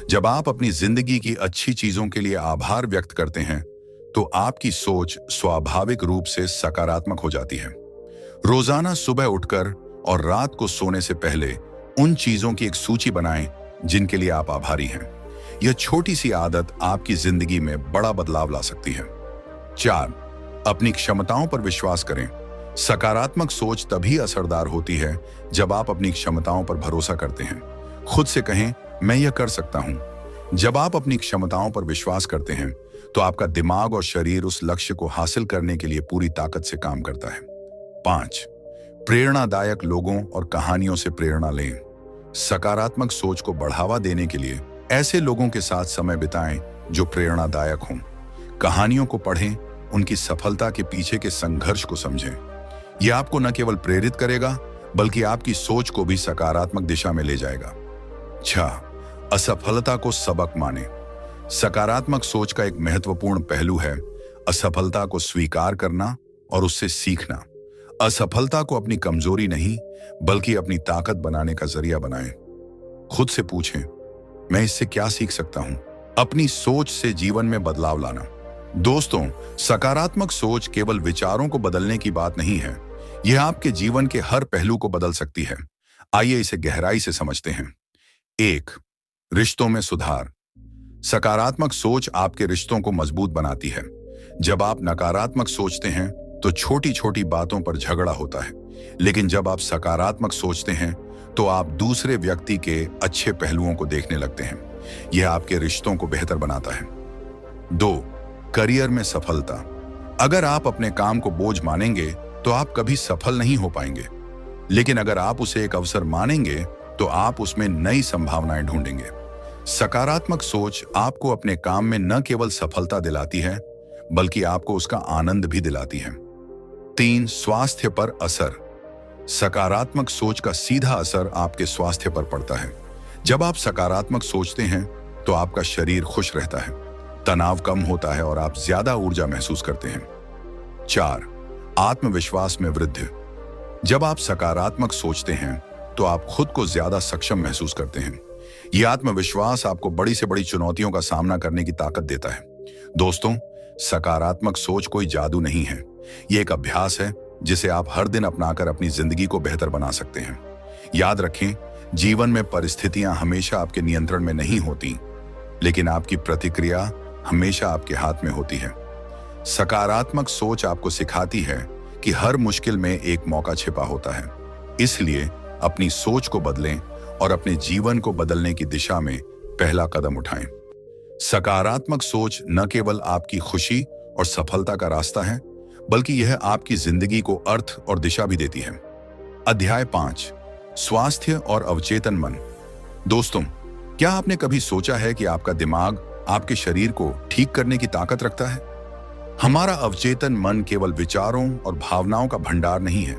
जब आप अपनी जिंदगी की अच्छी चीजों के लिए आभार व्यक्त करते हैं तो आपकी सोच स्वाभाविक रूप से सकारात्मक हो जाती है। रोजाना सुबह उठकर और रात को सोने से पहले उन चीजों की एक सूची बनाएं जिनके लिए आप आभारी हैं। यह छोटी सी आदत आपकी जिंदगी में बड़ा बदलाव ला सकती है। 4. अपनी क्षमताओं पर विश्वास करें। सकारात्मक सोच तभी असरदार होती है जब आप अपनी क्षमताओं पर भरोसा करते हैं। खुद से कहें, मैं यह कर सकता हूं। जब आप अपनी क्षमताओं पर विश्वास करते हैं तो आपका दिमाग और शरीर उस लक्ष्य को हासिल करने के लिए पूरी ताकत से काम करता है। 5. प्रेरणादायक लोगों और कहानियों से प्रेरणा लें। सकारात्मक सोच को बढ़ावा देने के लिए ऐसे लोगों के साथ समय बिताएं जो प्रेरणादायक हों। कहानियों को पढ़ें, उनकी सफलता के पीछे के संघर्ष को समझें। यह आपको न केवल प्रेरित करेगा बल्कि आपकी सोच को भी सकारात्मक दिशा में ले जाएगा। 6. असफलता को सबक माने। सकारात्मक सोच का एक महत्वपूर्ण पहलू है असफलता को स्वीकार करना और उससे सीखना। असफलता को अपनी कमजोरी नहीं बल्कि अपनी ताकत बनाने का जरिया बनाएं। खुद से पूछें, मैं इससे क्या सीख सकता हूं? अपनी सोच से जीवन में बदलाव लाना। दोस्तों, सकारात्मक सोच केवल विचारों को बदलने की बात नहीं है, यह आपके जीवन के हर पहलू को बदल सकती है। आइए इसे गहराई से समझते हैं। 1. रिश्तों में सुधार। सकारात्मक सोच आपके रिश्तों को मजबूत बनाती है। जब आप नकारात्मक सोचते हैं तो छोटी छोटी बातों पर झगड़ा होता है, लेकिन जब आप सकारात्मक सोचते हैं तो आप दूसरे व्यक्ति के अच्छे पहलुओं को देखने लगते हैं। यह आपके रिश्तों को बेहतर बनाता है। 2. करियर में सफलता। अगर आप अपने काम को बोझ मानेंगे तो आप कभी सफल नहीं हो पाएंगे, लेकिन अगर आप उसे एक अवसर मानेंगे तो आप उसमें नई संभावनाएं ढूंढेंगे। सकारात्मक सोच आपको अपने काम में न केवल सफलता दिलाती है बल्कि आपको उसका आनंद भी दिलाती है। 3. स्वास्थ्य पर असर। सकारात्मक सोच का सीधा असर आपके स्वास्थ्य पर पड़ता है। जब आप सकारात्मक सोचते हैं तो आपका शरीर खुश रहता है, तनाव कम होता है और आप ज्यादा ऊर्जा महसूस करते हैं। 4. आत्मविश्वास में वृद्धि। जब आप सकारात्मक सोचते हैं तो आप खुद को ज्यादा सक्षम महसूस करते हैं। यह आत्मविश्वास आपको बड़ी से बड़ी चुनौतियों का सामना करने की ताकत देता है। दोस्तों, सकारात्मक सोच कोई जादू नहीं है, यह एक अभ्यास है जिसे आप हर दिन अपनाकर अपनी जिंदगी को बेहतर बना सकते हैं। याद रखें, जीवन में परिस्थितियां हमेशा आपके नियंत्रण में नहीं होती, लेकिन आपकी प्रतिक्रिया हमेशा आपके हाथ में होती है। सकारात्मक सोच आपको सिखाती है कि हर मुश्किल में एक मौका छिपा होता है। इसलिए अपनी सोच को बदलें और अपने जीवन को बदलने की दिशा में पहला कदम उठाएं। सकारात्मक सोच न केवल आपकी खुशी और सफलता का रास्ता है, बल्कि यह आपकी जिंदगी को अर्थ और दिशा भी देती है। अध्याय 5, स्वास्थ्य और अवचेतन मन। दोस्तों, क्या आपने कभी सोचा है कि आपका दिमाग आपके शरीर को ठीक करने की ताकत रखता है? हमारा अवचेतन मन केवल विचारों और भावनाओं का भंडार नहीं है,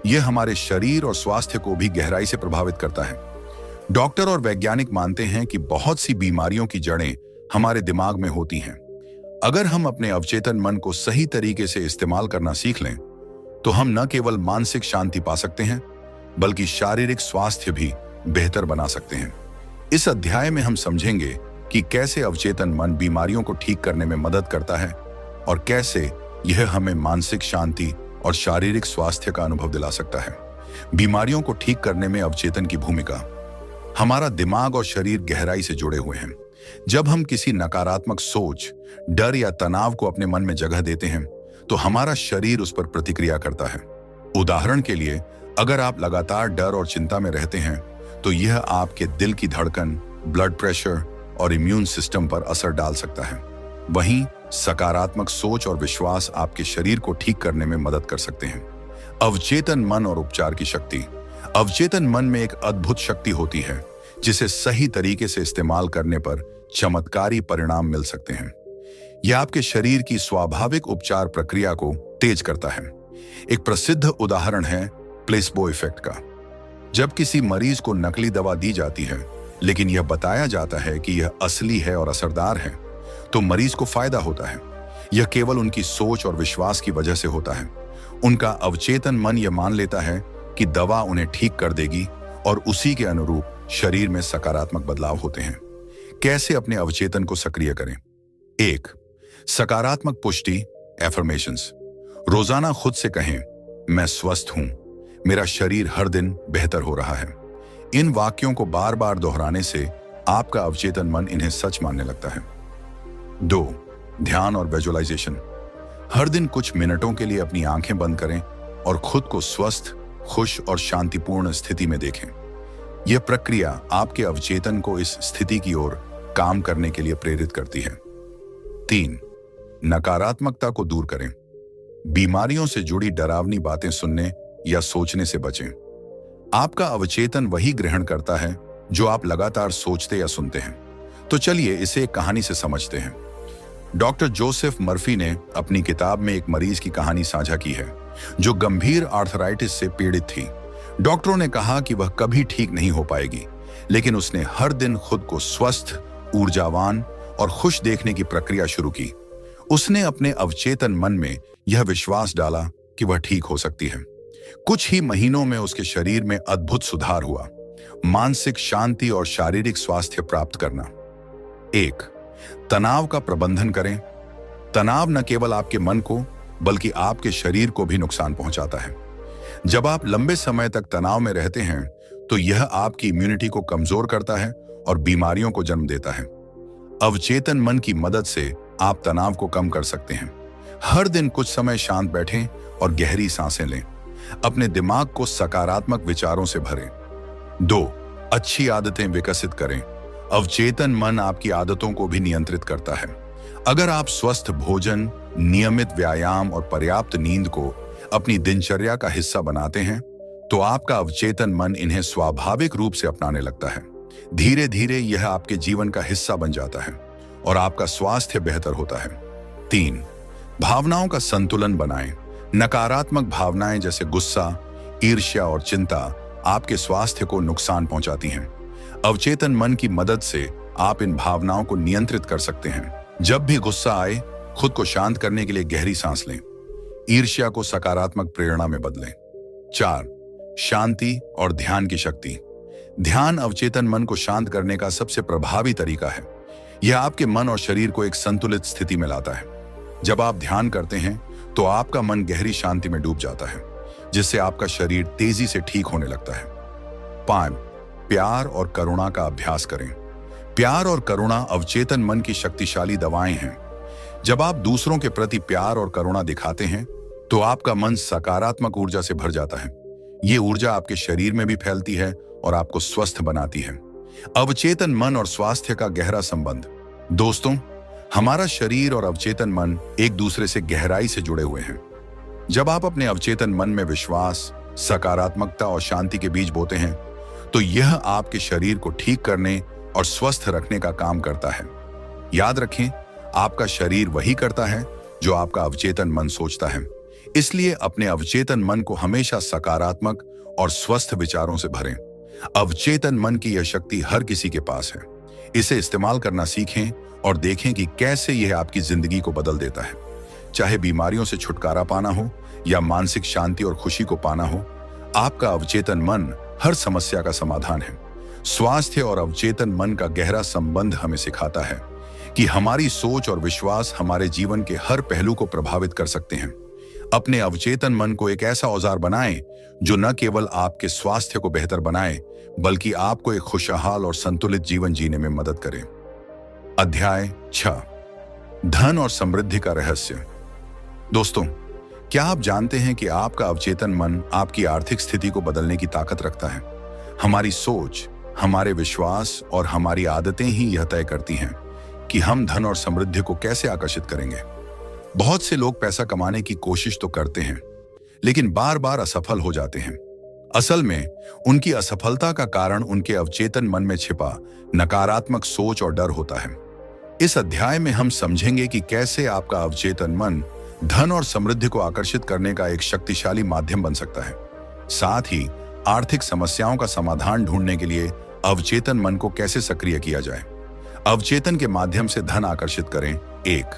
यह हमारे शरीर और स्वास्थ्य को भी गहराई से प्रभावित करता है। डॉक्टर और वैज्ञानिक मानते हैं कि बहुत सी बीमारियों की जड़ें हमारे दिमाग में होती हैं। अगर हम अपने अवचेतन मन को सही तरीके से इस्तेमाल करना सीख लें, तो हम न केवल मानसिक शांति पा सकते हैं, बल्कि शारीरिक स्वास्थ्य भी बेहतर बना सकते हैं। इस अध्याय में हम समझेंगे कि कैसे अवचेतन मन बीमारियों को ठीक करने में मदद करता है और कैसे यह हमें मानसिक शांति और शारीरिक स्वास्थ्य का अनुभव दिला सकता है। बीमारियों को ठीक करने में अवचेतन की भूमिका। हमारा दिमाग और शरीर गहराई से जुड़े हुए हैं। जब हम किसी नकारात्मक सोच, डर या तनाव को अपने मन में जगह देते हैं, तो हमारा शरीर उस पर प्रतिक्रिया करता है। उदाहरण के लिए, अगर आप लगातार डर और चिंता में रहते हैं, तो यह आपके दिल की धड़कन, ब्लड प्रेशर और इम्यून सिस्टम पर असर डाल सकता है। वहीं सकारात्मक सोच और विश्वास आपके शरीर को ठीक करने में मदद कर सकते हैं। अवचेतन मन और उपचार की शक्ति। अवचेतन मन में एक अद्भुत शक्ति होती है, जिसे सही तरीके से इस्तेमाल करने पर चमत्कारी परिणाम मिल सकते हैं। यह आपके शरीर की स्वाभाविक उपचार प्रक्रिया को तेज करता है। एक प्रसिद्ध उदाहरण है प्लेसबो इफेक्ट का। जब किसी मरीज को नकली दवा दी जाती है, लेकिन यह बताया जाता है कि यह असली है और असरदार है, तो मरीज को फायदा होता है। यह केवल उनकी सोच और विश्वास की वजह से होता है। उनका अवचेतन मन यह मान लेता है कि दवा उन्हें ठीक कर देगी और उसी के अनुरूप शरीर में सकारात्मक बदलाव होते हैं। कैसे अपने अवचेतन को सक्रिय करें? 1. सकारात्मक पुष्टि, एफर्मेशंस। रोजाना खुद से कहें, मैं स्वस्थ हूं, मेरा शरीर हर दिन बेहतर हो रहा है। इन वाक्यों को बार बार दोहराने से आपका अवचेतन मन इन्हें सच मानने लगता है। 2. ध्यान और विजुअलाइजेशन। हर दिन कुछ मिनटों के लिए अपनी आंखें बंद करें और खुद को स्वस्थ, खुश और शांतिपूर्ण स्थिति में देखें। यह प्रक्रिया आपके अवचेतन को इस स्थिति की ओर काम करने के लिए प्रेरित करती है। 3. नकारात्मकता को दूर करें। बीमारियों से जुड़ी डरावनी बातें सुनने या सोचने से बचें। आपका अवचेतन वही ग्रहण करता है जो आप लगातार सोचते या सुनते हैं। तो चलिए इसे एक कहानी से समझते हैं। डॉक्टर जोसेफ मर्फी ने अपनी किताब में एक मरीज की कहानी साझा की है, जो गंभीर आर्थराइटिस से पीड़ित थी। डॉक्टरों ने कहा कि वह कभी ठीक नहीं हो पाएगी, लेकिन उसने हर दिन खुद को स्वस्थ, ऊर्जावान और खुश देखने की प्रक्रिया शुरू की। उसने अपने अवचेतन मन में यह विश्वास डाला कि वह ठीक हो सकती है। कुछ ही महीनों में उसके शरीर में अद्भुत सुधार हुआ। मानसिक शांति और शारीरिक स्वास्थ्य प्राप्त करना। 1. तनाव का प्रबंधन करें। तनाव न केवल आपके मन को, बल्कि आपके शरीर को भी नुकसान पहुंचाता है। जब आप लंबे समय तक तनाव में रहते हैं, तो यह आपकी इम्यूनिटी को कमजोर करता है और बीमारियों को जन्म देता है। अवचेतन मन की मदद से आप तनाव को कम कर सकते हैं। हर दिन कुछ समय शांत बैठें और गहरी सांसें लें। अपने दिमाग को सकारात्मक विचारों से भरें। 2. अच्छी आदतें विकसित करें। अवचेतन मन आपकी आदतों को भी नियंत्रित करता है। अगर आप स्वस्थ भोजन, नियमित व्यायाम और पर्याप्त नींद को अपनी दिनचर्या का हिस्सा बनाते हैं, तो आपका अवचेतन मन इन्हें स्वाभाविक रूप से अपनाने लगता है। धीरे धीरे यह आपके जीवन का हिस्सा बन जाता है और आपका स्वास्थ्य बेहतर होता है। 3. भावनाओं का संतुलन बनाएं। नकारात्मक भावनाएं जैसे गुस्सा, ईर्ष्या और चिंता आपके स्वास्थ्य को नुकसान पहुंचाती हैं। अवचेतन मन की मदद से आप इन भावनाओं को नियंत्रित कर सकते हैं। जब भी गुस्सा आए, खुद को शांत करने के लिए गहरी सांस लें। ईर्ष्या को सकारात्मक प्रेरणा में बदलें। 4. शांति और ध्यान की शक्ति। ध्यान अवचेतन मन को शांत करने का सबसे प्रभावी तरीका है। यह आपके मन और शरीर को एक संतुलित स्थिति में लाता है। जब आप ध्यान करते हैं, तो आपका मन गहरी शांति में डूब जाता है, जिससे आपका शरीर तेजी से ठीक होने लगता है। 5. प्यार और करुणा का अभ्यास करें। प्यार और करुणा अवचेतन मन की शक्तिशाली दवाएं हैं। जब आप दूसरों के प्रति प्यार और करुणा दिखाते हैं, तो आपका मन सकारात्मक ऊर्जा से भर जाता है। ये ऊर्जा आपके शरीर में भी फैलती है और आपको स्वस्थ बनाती है। अवचेतन मन और स्वास्थ्य का गहरा संबंध। दोस्तों, हमारा शरीर और अवचेतन मन एक दूसरे से गहराई से जुड़े हुए हैं। जब आप अपने अवचेतन मन में विश्वास, सकारात्मकता और शांति के बीज बोते हैं, तो यह आपके शरीर को ठीक करने और स्वस्थ रखने का काम करता है। याद रखें, आपका शरीर वही करता है जो आपका अवचेतन मन सोचता है। इसलिए अपने अवचेतन मन को हमेशा सकारात्मक और स्वस्थ विचारों से भरें। अवचेतन मन की यह शक्ति हर किसी के पास है। इसे इस्तेमाल करना सीखें और देखें कि कैसे यह आपकी जिंदगी को बदल देता है। चाहे बीमारियों से छुटकारा पाना हो या मानसिक शांति और खुशी को पाना हो, आपका अवचेतन मन हर समस्या का समाधान है। स्वास्थ्य और अवचेतन मन का गहरा संबंध हमें सिखाता है कि हमारी सोच और विश्वास हमारे जीवन के हर पहलू को प्रभावित कर सकते हैं। अपने अवचेतन मन को एक ऐसा औजार बनाएं जो न केवल आपके स्वास्थ्य को बेहतर बनाए, बल्कि आपको एक खुशहाल और संतुलित जीवन जीने में मदद करे। अध्याय 6, धन और समृद्धि का रहस्य। दोस्तों, क्या आप जानते हैं कि आपका अवचेतन मन आपकी आर्थिक स्थिति को बदलने की ताकत रखता है? हमारी सोच, हमारे विश्वास और हमारी आदतें ही यह तय करती हैं कि हम धन और समृद्धि को कैसे आकर्षित करेंगे। बहुत से लोग पैसा कमाने की कोशिश तो करते हैं, लेकिन बार बार असफल हो जाते हैं। असल में उनकी असफलता का कारण उनके अवचेतन मन में छिपा नकारात्मक सोच और डर होता है। इस अध्याय में हम समझेंगे कि कैसे आपका अवचेतन मन धन और समृद्धि को आकर्षित करने का एक शक्तिशाली माध्यम बन सकता है। साथ ही आर्थिक समस्याओं का समाधान ढूंढने के लिए अवचेतन मन को कैसे सक्रिय किया जाए। अवचेतन के माध्यम से धन आकर्षित करें। 1,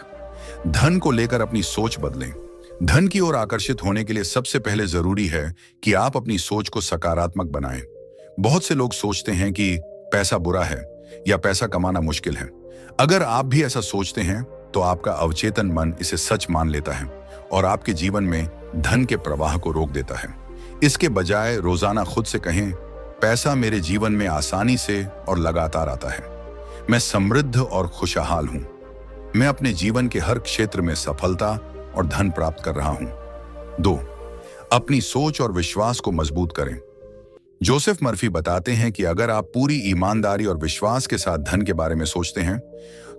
धन को लेकर अपनी सोच बदलें। धन की ओर आकर्षित होने के लिए सबसे पहले जरूरी है कि आप अपनी सोच को सकारात्मक बनाएं। बहुत से लोग सोचते हैं कि पैसा बुरा है या पैसा कमाना मुश्किल है। अगर आप भी ऐसा सोचते हैं, तो आपका अवचेतन मन इसे सच मान लेता है और आपके जीवन में धन के प्रवाह को रोक देता है। इसके बजाय रोजाना खुद से कहें, पैसा मेरे जीवन में आसानी से और लगातार आता है। मैं समृद्ध और खुशहाल हूं। मैं अपने जीवन के हर क्षेत्र में सफलता और धन प्राप्त कर रहा हूं। 2, अपनी सोच और विश्वास को मजबूत करें। जोसेफ मर्फी बताते हैं कि अगर आप पूरी ईमानदारी और विश्वास के साथ धन के बारे में सोचते हैं,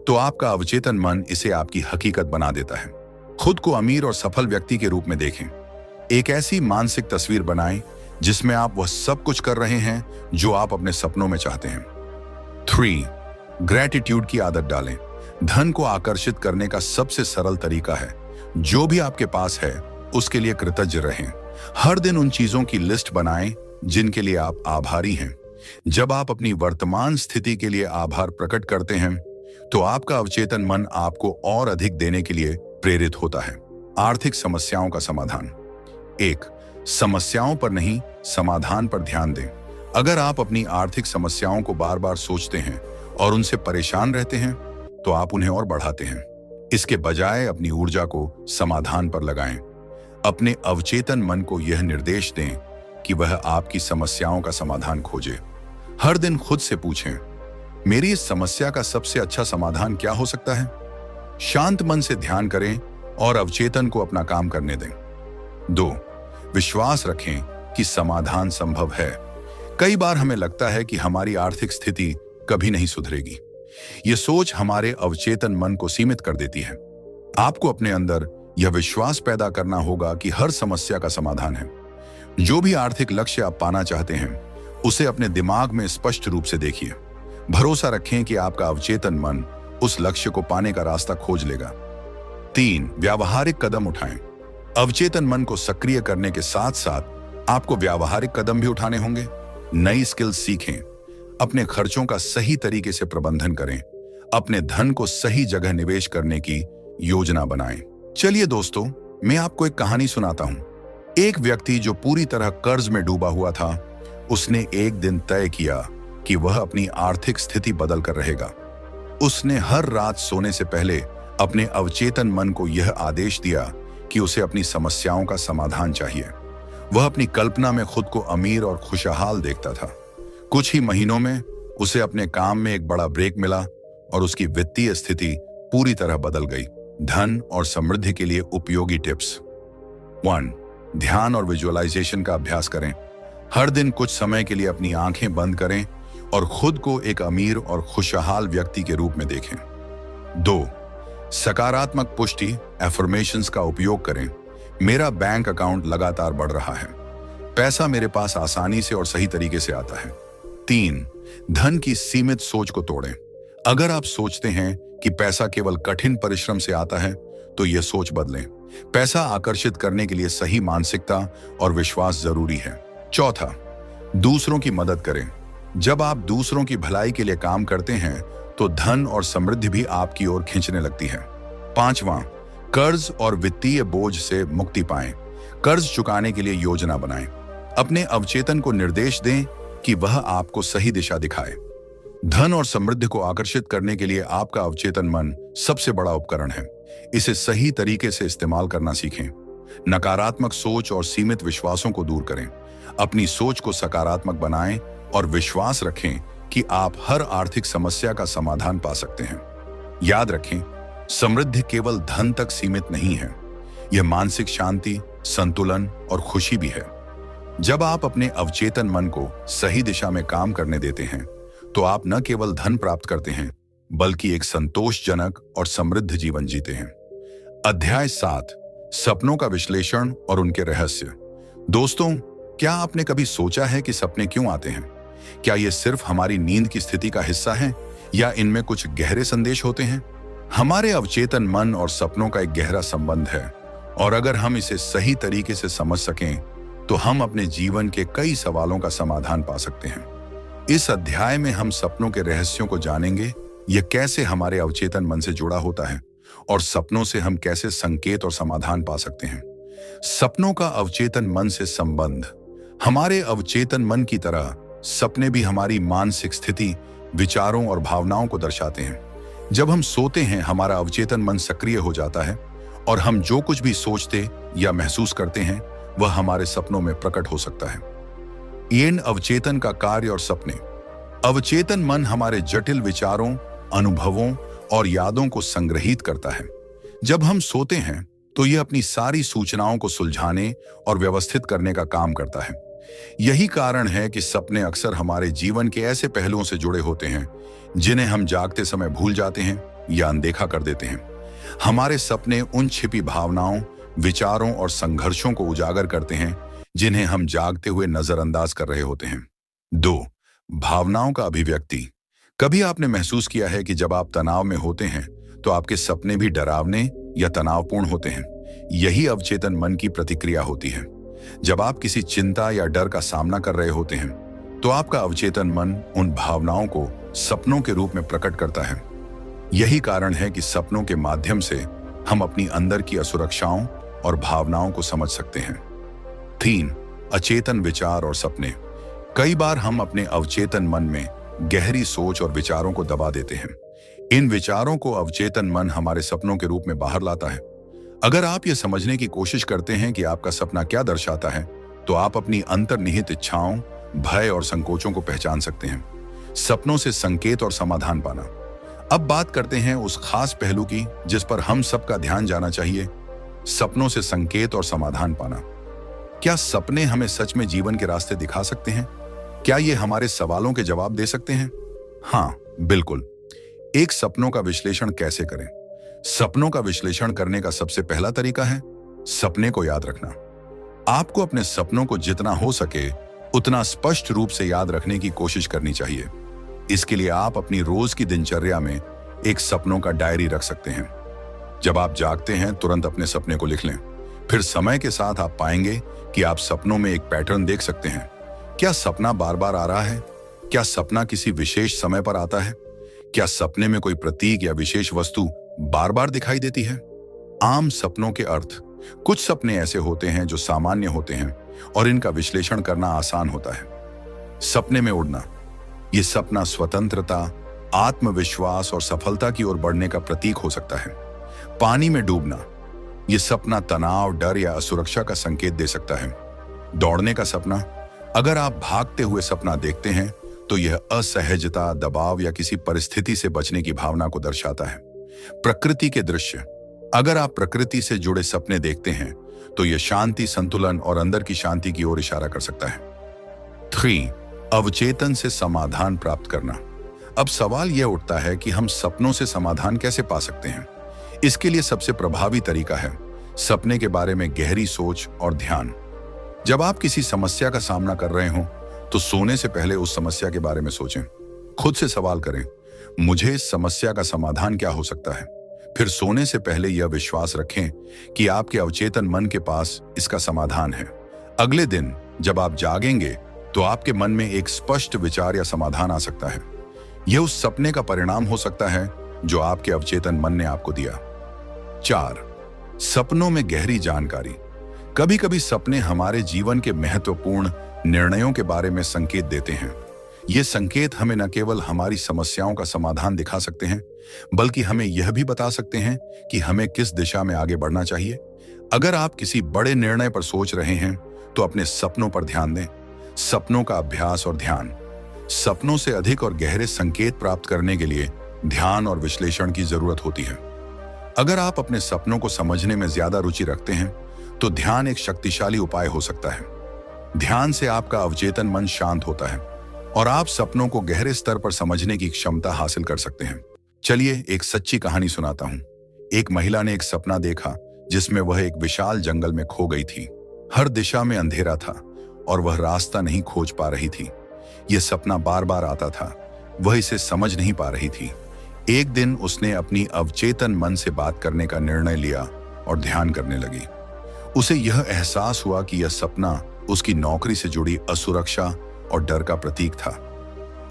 तो आपका अवचेतन मन इसे आपकी हकीकत बना देता है। खुद को अमीर और सफल व्यक्ति के रूप में देखें। एक ऐसी मानसिक तस्वीर बनाएं जिसमें आप वह सब कुछ कर रहे हैं जो आप अपने सपनों में चाहते हैं। 3, ग्रैटिट्यूड की आदत डालें। धन को आकर्षित करने का सबसे सरल तरीका है, जो भी आपके पास है उसके लिए कृतज्ञ रहें। हर दिन उन चीजों की लिस्ट बनाएं जिनके लिए आप आभारी हैं। जब आप अपनी वर्तमान स्थिति के लिए आभार प्रकट करते हैं, तो आपका अवचेतन मन आपको और अधिक देने के लिए प्रेरित होता है। आर्थिक समस्याओं का समाधान। 1, समस्याओं पर नहीं, समाधान पर ध्यान दें। अगर आप अपनी आर्थिक समस्याओं को बार बार सोचते हैं और उनसे परेशान रहते हैं, तो आप उन्हें और बढ़ाते हैं। इसके बजाय अपनी ऊर्जा को समाधान पर लगाएं। अपने अवचेतन मन को यह निर्देश दें कि वह आपकी समस्याओं का समाधान खोजे। हर दिन खुद से पूछें, मेरी इस समस्या का सबसे अच्छा समाधान क्या हो सकता है? शांत मन से ध्यान करें और अवचेतन को अपना काम करने दें। 2, विश्वास रखें कि समाधान संभव है। कई बार हमें लगता है कि हमारी आर्थिक स्थिति कभी नहीं सुधरेगी। यह सोच हमारे अवचेतन मन को सीमित कर देती है। आपको अपने अंदर यह विश्वास पैदा करना होगा कि हर समस्या का समाधान है। जो भी आर्थिक लक्ष्य आप पाना चाहते हैं, उसे अपने दिमाग में स्पष्ट रूप से देखिए। भरोसा रखें कि आपका अवचेतन मन उस लक्ष्य को पाने का रास्ता खोज लेगा। 3, व्यावहारिक कदम उठाएं। अवचेतन मन को सक्रिय करने के साथ साथ आपको व्यावहारिक कदम भी उठाने होंगे। नई स्किल्स सीखें, अपने खर्चों का सही तरीके से प्रबंधन करें, अपने धन को सही जगह निवेश करने की योजना बनाएं। चलिए दोस्तों, मैं आपको एक कहानी सुनाता हूं। एक व्यक्ति जो पूरी तरह कर्ज में डूबा हुआ था, उसने एक दिन तय किया कि वह अपनी आर्थिक स्थिति बदल कर रहेगा। उसने हर रात सोने से पहले अपने अवचेतन मन को यह आदेश दिया कि उसे अपनी समस्याओं का समाधान चाहिए। वह अपनी कल्पना में खुद को अमीर और खुशहाल देखता था। कुछ ही महीनों में उसे अपने काम में एक बड़ा ब्रेक मिला और उसकी वित्तीय स्थिति पूरी तरह बदल गई। धन और समृद्धि के लिए उपयोगी टिप्स। 1, ध्यान और विजुअलाइजेशन का अभ्यास करें। हर दिन कुछ समय के लिए अपनी आंखें बंद करें और खुद को एक अमीर और खुशहाल व्यक्ति के रूप में देखें। 2. सकारात्मक पुष्टि एफर्मेशंस का उपयोग करें। मेरा बैंक अकाउंट लगातार बढ़ रहा है। पैसा मेरे पास आसानी से और सही तरीके से आता है। 3. धन की सीमित सोच को तोड़ें। अगर आप सोचते हैं कि पैसा केवल कठिन परिश्रम से आता है, तो यह सोच बदलें। पैसा आकर्षित करने के लिए सही मानसिकता और विश्वास जरूरी है। 4. दूसरों की मदद करें। जब आप दूसरों की भलाई के लिए काम करते हैं, तो धन और समृद्धि भी आपकी ओर खींचने लगती है। 5. कर्ज और वित्तीय बोझ से मुक्ति पाएं। कर्ज चुकाने के लिए योजना बनाएं। अपने अवचेतन को निर्देश दें कि वह आपको सही दिशा दिखाए। धन और समृद्धि को आकर्षित करने के लिए आपका अवचेतन मन सबसे बड़ा उपकरण है। इसे सही तरीके से इस्तेमाल करना सीखें। नकारात्मक सोच और सीमित विश्वासों को दूर करें। अपनी सोच को सकारात्मक बनाएं और विश्वास रखें कि आप हर आर्थिक समस्या का समाधान पा सकते हैं। याद रखें, समृद्धि केवल धन तक सीमित नहीं है। यह मानसिक शांति, संतुलन और खुशी भी है। जब आप अपने अवचेतन मन को सही दिशा में काम करने देते हैं, तो आप न केवल धन प्राप्त करते हैं, बल्कि एक संतोषजनक और समृद्ध जीवन जीते हैं। अध्याय 7, सपनों का विश्लेषण और उनके रहस्य। दोस्तों, क्या आपने कभी सोचा है कि सपने क्यों आते हैं? क्या ये सिर्फ हमारी नींद की स्थिति का हिस्सा है, या इनमें कुछ गहरे संदेश होते हैं? हमारे अवचेतन मन और सपनों का एक गहरा संबंध है, और अगर हम इसे सही तरीके से समझ सकें, तो हम अपने जीवन के कई सवालों का समाधान पा सकते हैं। इस अध्याय में हम सपनों के रहस्यों को जानेंगे। यह कैसे हमारे अवचेतन मन से जुड़ा होता है, और सपनों से हम कैसे संकेत और समाधान पा सकते हैं। सपनों का अवचेतन मन से संबंध। हमारे अवचेतन मन की तरह सपने भी हमारी मानसिक स्थिति, विचारों और भावनाओं को दर्शाते हैं। जब हम सोते हैं, हमारा अवचेतन मन सक्रिय हो जाता है, और हम जो कुछ भी सोचते या महसूस करते हैं, वह हमारे सपनों में प्रकट हो सकता है। इन अवचेतन का कार्य और सपने। अवचेतन मन हमारे जटिल विचारों, अनुभवों और यादों को संग्रहित करता है। जब हम सोते हैं, तो यह अपनी सारी सूचनाओं को सुलझाने और व्यवस्थित करने का काम करता है। यही कारण है कि सपने अक्सर हमारे जीवन के ऐसे पहलुओं से जुड़े होते हैं जिन्हें हम जागते समय भूल जाते हैं या अनदेखा कर देते हैं। हमारे सपने उन छिपी भावनाओं, विचारों और संघर्षों को उजागर करते हैं जिन्हें हम जागते हुए नजरअंदाज कर रहे होते हैं। 2. भावनाओं का अभिव्यक्ति। कभी आपने महसूस किया है कि जब आप तनाव में होते हैं, तो आपके सपने भी डरावने या तनावपूर्ण होते हैं? यही अवचेतन मन की प्रतिक्रिया होती है। जब आप किसी चिंता या डर का सामना कर रहे होते हैं, तो आपका अवचेतन मन उन भावनाओं को सपनों के रूप में प्रकट करता है। यही कारण है कि सपनों के माध्यम से हम अपनी अंदर की असुरक्षाओं और भावनाओं को समझ सकते हैं। 3. अचेतन विचार और सपने। कई बार हम अपने अवचेतन मन में गहरी सोच और विचारों को दबा देते हैं। इन विचारों को अवचेतन मन हमारे सपनों के रूप में बाहर लाता है। अगर आप ये समझने की कोशिश करते हैं कि आपका सपना क्या दर्शाता है, तो आप अपनी अंतर्निहित इच्छाओं, भय और संकोचों को पहचान सकते हैं। सपनों से संकेत और समाधान पाना। अब बात करते हैं उस खास पहलू की जिस पर हम सबका ध्यान जाना चाहिए, सपनों से संकेत और समाधान पाना। क्या सपने हमें सच में जीवन के रास्ते दिखा सकते हैं? क्या ये हमारे सवालों के जवाब दे सकते हैं? हाँ, बिल्कुल। एक सपनों का विश्लेषण कैसे करें? सपनों का विश्लेषण करने का सबसे पहला तरीका है सपने को याद रखना। आपको अपने सपनों को जितना हो सके उतना स्पष्ट रूप से याद रखने की कोशिश करनी चाहिए। इसके लिए आप अपनी रोज की दिनचर्या में एक सपनों का डायरी रख सकते हैं। जब आप जागते हैं, तुरंत अपने सपने को लिख लें। फिर समय के साथ आप पाएंगे कि आप सपनों में एक पैटर्न देख सकते हैं। क्या सपना बार बार आ रहा है? क्या सपना किसी विशेष समय पर आता है? क्या सपने में कोई प्रतीक या विशेष वस्तु बार बार दिखाई देती है? आम सपनों के अर्थ। कुछ सपने ऐसे होते हैं जो सामान्य होते हैं और इनका विश्लेषण करना आसान होता है। सपने में उड़ना। यह सपना स्वतंत्रता, आत्मविश्वास और सफलता की ओर बढ़ने का प्रतीक हो सकता है। पानी में डूबना। यह सपना तनाव, डर या असुरक्षा का संकेत दे सकता है। दौड़ने का सपना। अगर आप भागते हुए सपना देखते हैं, तो यह असहजता, दबाव या किसी परिस्थिति से बचने की भावना को दर्शाता है। प्रकृति के दृश्य। अगर आप प्रकृति से जुड़े सपने देखते हैं, तो यह शांति, संतुलन और अंदर की शांति की ओर इशारा कर सकता है। 3. अवचेतन से समाधान प्राप्त करना। अब सवाल यह उठता है कि हम सपनों से समाधान कैसे पा सकते हैं। इसके लिए सबसे प्रभावी तरीका है सपने के बारे में गहरी सोच और ध्यान। जब आप किसी समस्या का सामना कर रहे हो तो सोने से पहले उस समस्या के बारे में सोचें। खुद से सवाल करें, मुझे इस समस्या का समाधान क्या हो सकता है। फिर सोने से पहले यह विश्वास रखें कि आपके अवचेतन मन के पास इसका समाधान है। अगले दिन जब आप जागेंगे तो आपके मन में एक स्पष्ट विचार या समाधान आ सकता है। यह उस सपने का परिणाम हो सकता है जो आपके अवचेतन मन ने आपको दिया। 4. सपनों में गहरी जानकारी। कभी कभी सपने हमारे जीवन के महत्वपूर्ण निर्णयों के बारे में संकेत देते हैं। ये संकेत हमें न केवल हमारी समस्याओं का समाधान दिखा सकते हैं, बल्कि हमें यह भी बता सकते हैं कि हमें किस दिशा में आगे बढ़ना चाहिए। अगर आप किसी बड़े निर्णय पर सोच रहे हैं तो अपने सपनों पर ध्यान दें। सपनों का अभ्यास और ध्यान। सपनों से अधिक और गहरे संकेत प्राप्त करने के लिए ध्यान और विश्लेषण की जरूरत होती है। अगर आप अपने सपनों को समझने में ज्यादा रुचि रखते हैं तो ध्यान एक शक्तिशाली उपाय हो सकता है। ध्यान से आपका अवचेतन मन शांत होता है और आप सपनों को गहरे स्तर पर समझने की क्षमता हासिल कर सकते हैं। चलिए एक सच्ची कहानी सुनाता हूं। एक महिला ने एक सपना देखा जिसमें वह एक विशाल जंगल में खो गई थी। हर दिशा में अंधेरा था और वह रास्ता नहीं खोज पा रही थी। यह सपना बार बार आता था, वह इसे समझ नहीं पा रही थी। एक दिन उसने अपनी अवचेतन मन से बात करने का निर्णय लिया और ध्यान करने लगी। उसे यह एहसास हुआ कि यह सपना उसकी नौकरी से जुड़ी असुरक्षा और डर का प्रतीक था।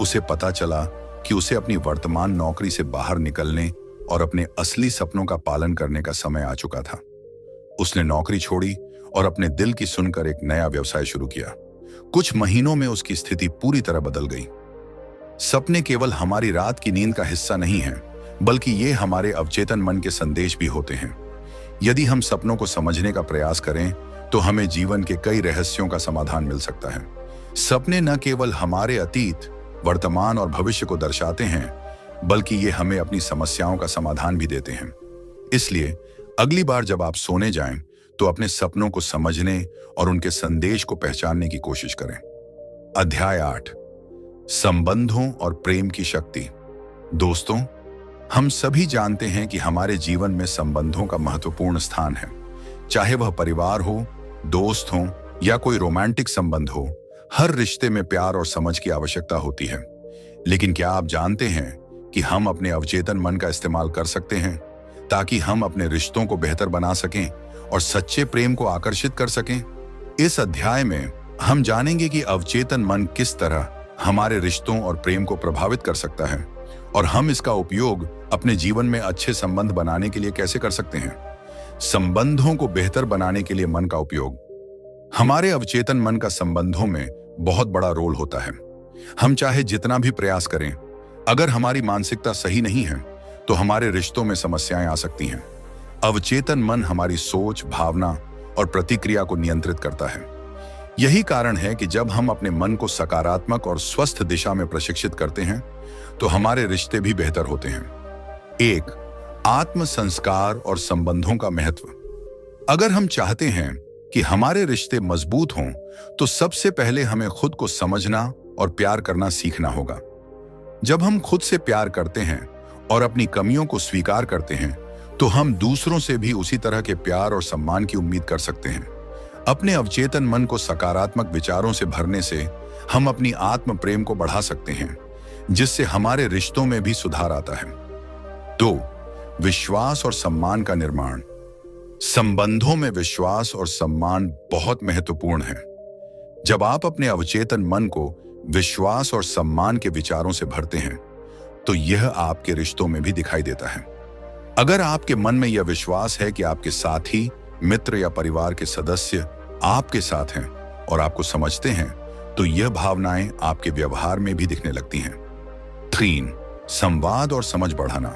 उसे पता चला कि उसे अपनी वर्तमान नौकरी से बाहर निकलने और अपने असली सपनों का पालन करने का समय आ चुका था। उसने नौकरी छोड़ी और अपने दिल की सुनकर एक नया व्यवसाय शुरू किया। कुछ महीनों में उसकी स्थिति पूरी तरह बदल गई। सपने केवल हमारी रात की नींद का हिस्सा नहीं हैं, बल्कि ये हमारे अवचेतन मन के संदेश भी होते हैं। यदि हम सपनों को समझने का प्रयास करें तो हमें जीवन के कई रहस्यों का समाधान मिल सकता है। सपने न केवल हमारे अतीत, वर्तमान और भविष्य को दर्शाते हैं, बल्कि ये हमें अपनी समस्याओं का समाधान भी देते हैं। इसलिए अगली बार जब आप सोने जाएं, तो अपने सपनों को समझने और उनके संदेश को पहचानने की कोशिश करें। अध्याय 8, संबंधों और प्रेम की शक्ति। दोस्तों, हम सभी जानते हैं कि हमारे जीवन में संबंधों का महत्वपूर्ण स्थान है। चाहे वह परिवार हो, दोस्त हो या कोई रोमांटिक संबंध हो, हर रिश्ते में प्यार और समझ की आवश्यकता होती है। लेकिन क्या आप जानते हैं कि हम अपने अवचेतन मन का इस्तेमाल कर सकते हैं ताकि हम अपने रिश्तों को बेहतर बना सकें और सच्चे प्रेम को आकर्षित कर सकें? इस अध्याय में हम जानेंगे कि अवचेतन मन किस तरह हमारे रिश्तों और प्रेम को प्रभावित कर सकता है और हम इसका उपयोग अपने जीवन में अच्छे संबंध बनाने के लिए कैसे कर सकते हैं। संबंधों को बेहतर बनाने के लिए मन का उपयोग। हमारे अवचेतन मन का संबंधों में बहुत बड़ा रोल होता है। हम चाहे जितना भी प्रयास करें, अगर हमारी मानसिकता सही नहीं है तो हमारे रिश्तों में समस्याएं आ सकती हैं। अवचेतन मन हमारी सोच, भावना और प्रतिक्रिया को नियंत्रित करता है। यही कारण है कि जब हम अपने मन को सकारात्मक और स्वस्थ दिशा में प्रशिक्षित करते हैं तो हमारे रिश्ते भी बेहतर होते हैं। 1. आत्म संस्कार और संबंधों का महत्व। अगर हम चाहते हैं कि हमारे रिश्ते मजबूत हों तो सबसे पहले हमें खुद को समझना और प्यार करना सीखना होगा। जब हम खुद से प्यार करते हैं और अपनी कमियों को स्वीकार करते हैं तो हम दूसरों से भी उसी तरह के प्यार और सम्मान की उम्मीद कर सकते हैं। अपने अवचेतन मन को सकारात्मक विचारों से भरने से हम अपनी आत्म प्रेम को बढ़ा सकते हैं, जिससे हमारे रिश्तों में भी सुधार आता है। 2. विश्वास और सम्मान का निर्माण। संबंधों में विश्वास और सम्मान बहुत महत्वपूर्ण है। जब आप अपने अवचेतन मन को विश्वास और सम्मान के विचारों से भरते हैं तो यह आपके रिश्तों में भी दिखाई देता है। अगर आपके मन में यह विश्वास है कि आपके साथी, मित्र या परिवार के सदस्य आपके साथ हैं और आपको समझते हैं, तो यह भावनाएं आपके व्यवहार में भी दिखने लगती हैं। 3. संवाद और समझ बढ़ाना।